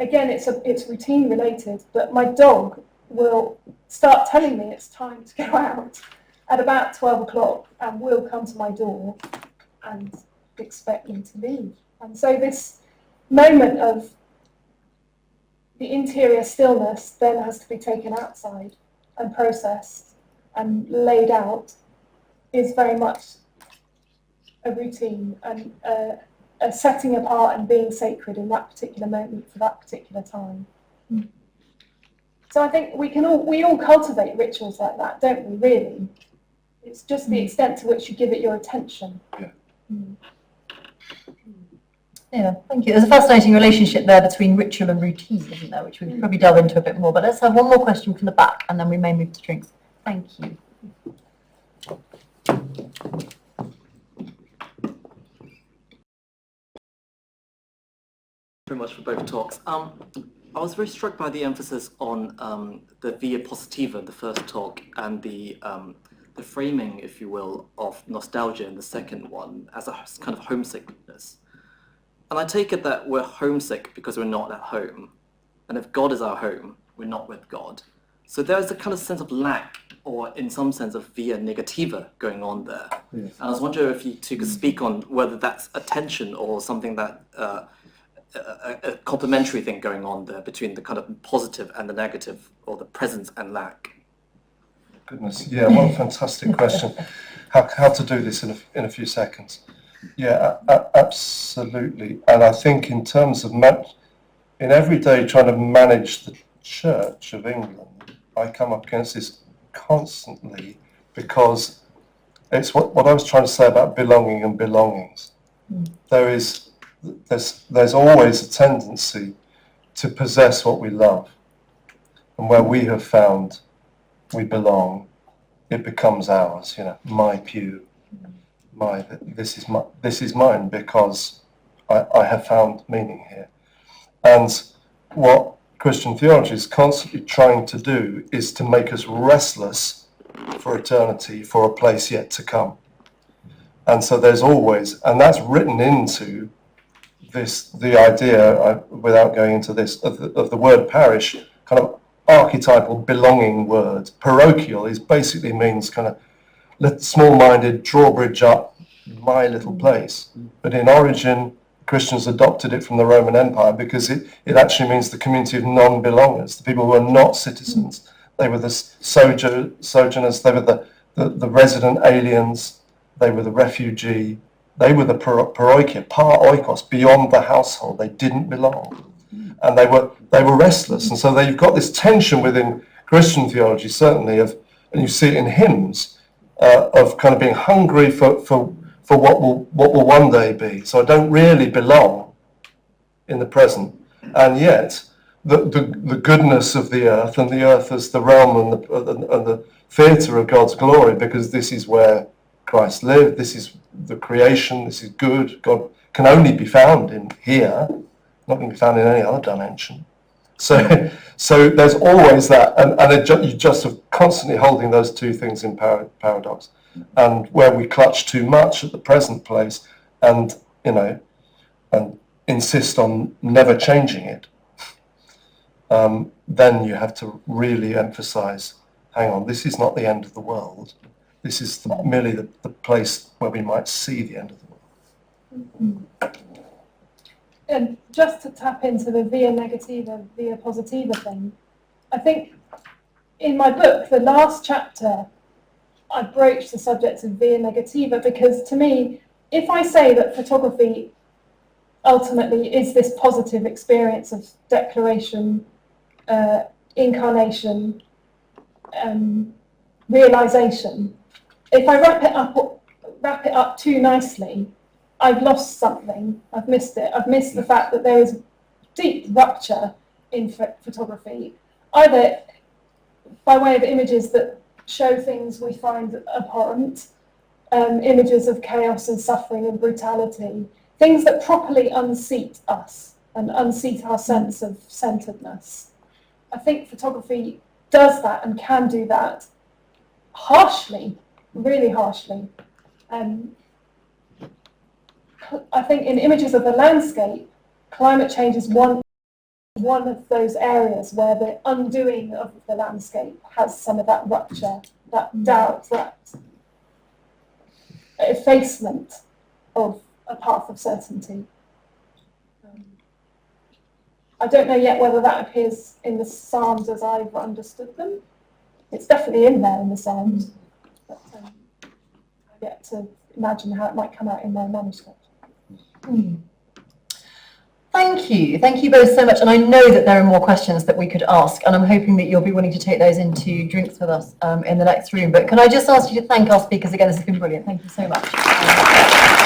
again, it's routine related, but my dog will start telling me it's time to go out at about 12 o'clock and will come to my door and expect me to leave. And so this moment of the interior stillness then has to be taken outside and processed and laid out is very much a routine and a setting apart and being sacred in that particular moment for that particular time. So I think we all cultivate rituals like that, don't we, really? It's just the extent to which you give it your attention. Yeah. Yeah, thank you. There's a fascinating relationship there between ritual and routine, isn't there, which we can probably delve into a bit more. But let's have one more question from the back, and then we may move to drinks. Thank you. Very much for both talks. I was very struck by the emphasis on the via positiva, the first talk, and the framing, if you will, of nostalgia in the second one as a kind of homesickness. And I take it that we're homesick because we're not at home. And if God is our home, we're not with God. So there's a kind of sense of lack, or in some sense of via negativa going on there. Yes. And I was wondering if you two could speak on whether that's a tension or something that a complementary thing going on there between the kind of positive and the negative, or the presence and lack. Goodness, yeah, what a fantastic question. How to do this in a few seconds. Yeah, absolutely. And I think in terms of in every day trying to manage the Church of England, I come up against this constantly, because it's what I was trying to say about belonging and belongings. There's always a tendency to possess what we love, and where we have found we belong, it becomes ours. You know, my pew, this is mine because I have found meaning here. And what Christian theology is constantly trying to do is to make us restless for eternity, for a place yet to come. And so there's always, and that's written into the idea, without going into this, of the word parish, kind of archetypal belonging word. Parochial basically means kind of small-minded, drawbridge up, my little place. But in origin, Christians adopted it from the Roman Empire because it actually means the community of non-belongers, the people who are not citizens. They were the sojourners, they were the resident aliens, they were the refugee, they were the paroikia, par oikos, beyond the household. They didn't belong. And they were restless. And so you've got this tension within Christian theology, certainly, and you see it in hymns, of kind of being hungry for what will one day be. So I don't really belong in the present. And yet, the goodness of the earth, and the earth as the realm and the theatre of God's glory, because this is where Christ lived, this is the creation, this is good. God can only be found in here, not going to be found in any other dimension. So there's always that, and you just are constantly holding those two things in paradox. And where we clutch too much at the present place, and insist on never changing it, then you have to really emphasize, hang on, this is not the end of the world. This is merely the place where we might see the end of the world. And just to tap into the via negativa, via positiva thing, I think in my book, the last chapter, I broached the subject of via negativa, because to me, if I say that photography ultimately is this positive experience of declaration, incarnation, realization, if I wrap it up too nicely, I've lost something. I've missed it. I've missed the fact that there is deep rupture in photography, either by way of images that show things we find abhorrent, images of chaos and suffering and brutality, things that properly unseat us and unseat our sense of centeredness. I think photography does that and can do that harshly, really harshly. I think in images of the landscape, climate change is one of those areas where the undoing of the landscape has some of that rupture, that doubt, that effacement of a path of certainty. I don't know yet whether that appears in the Psalms as I've understood them. It's definitely in there in the Psalms, but I've yet to imagine how it might come out in my manuscript. Thank you both so much. And I know that there are more questions that we could ask, and I'm hoping that you'll be willing to take those into drinks with us in the next room. But can I just ask you to thank our speakers again? This has been brilliant. Thank you so much.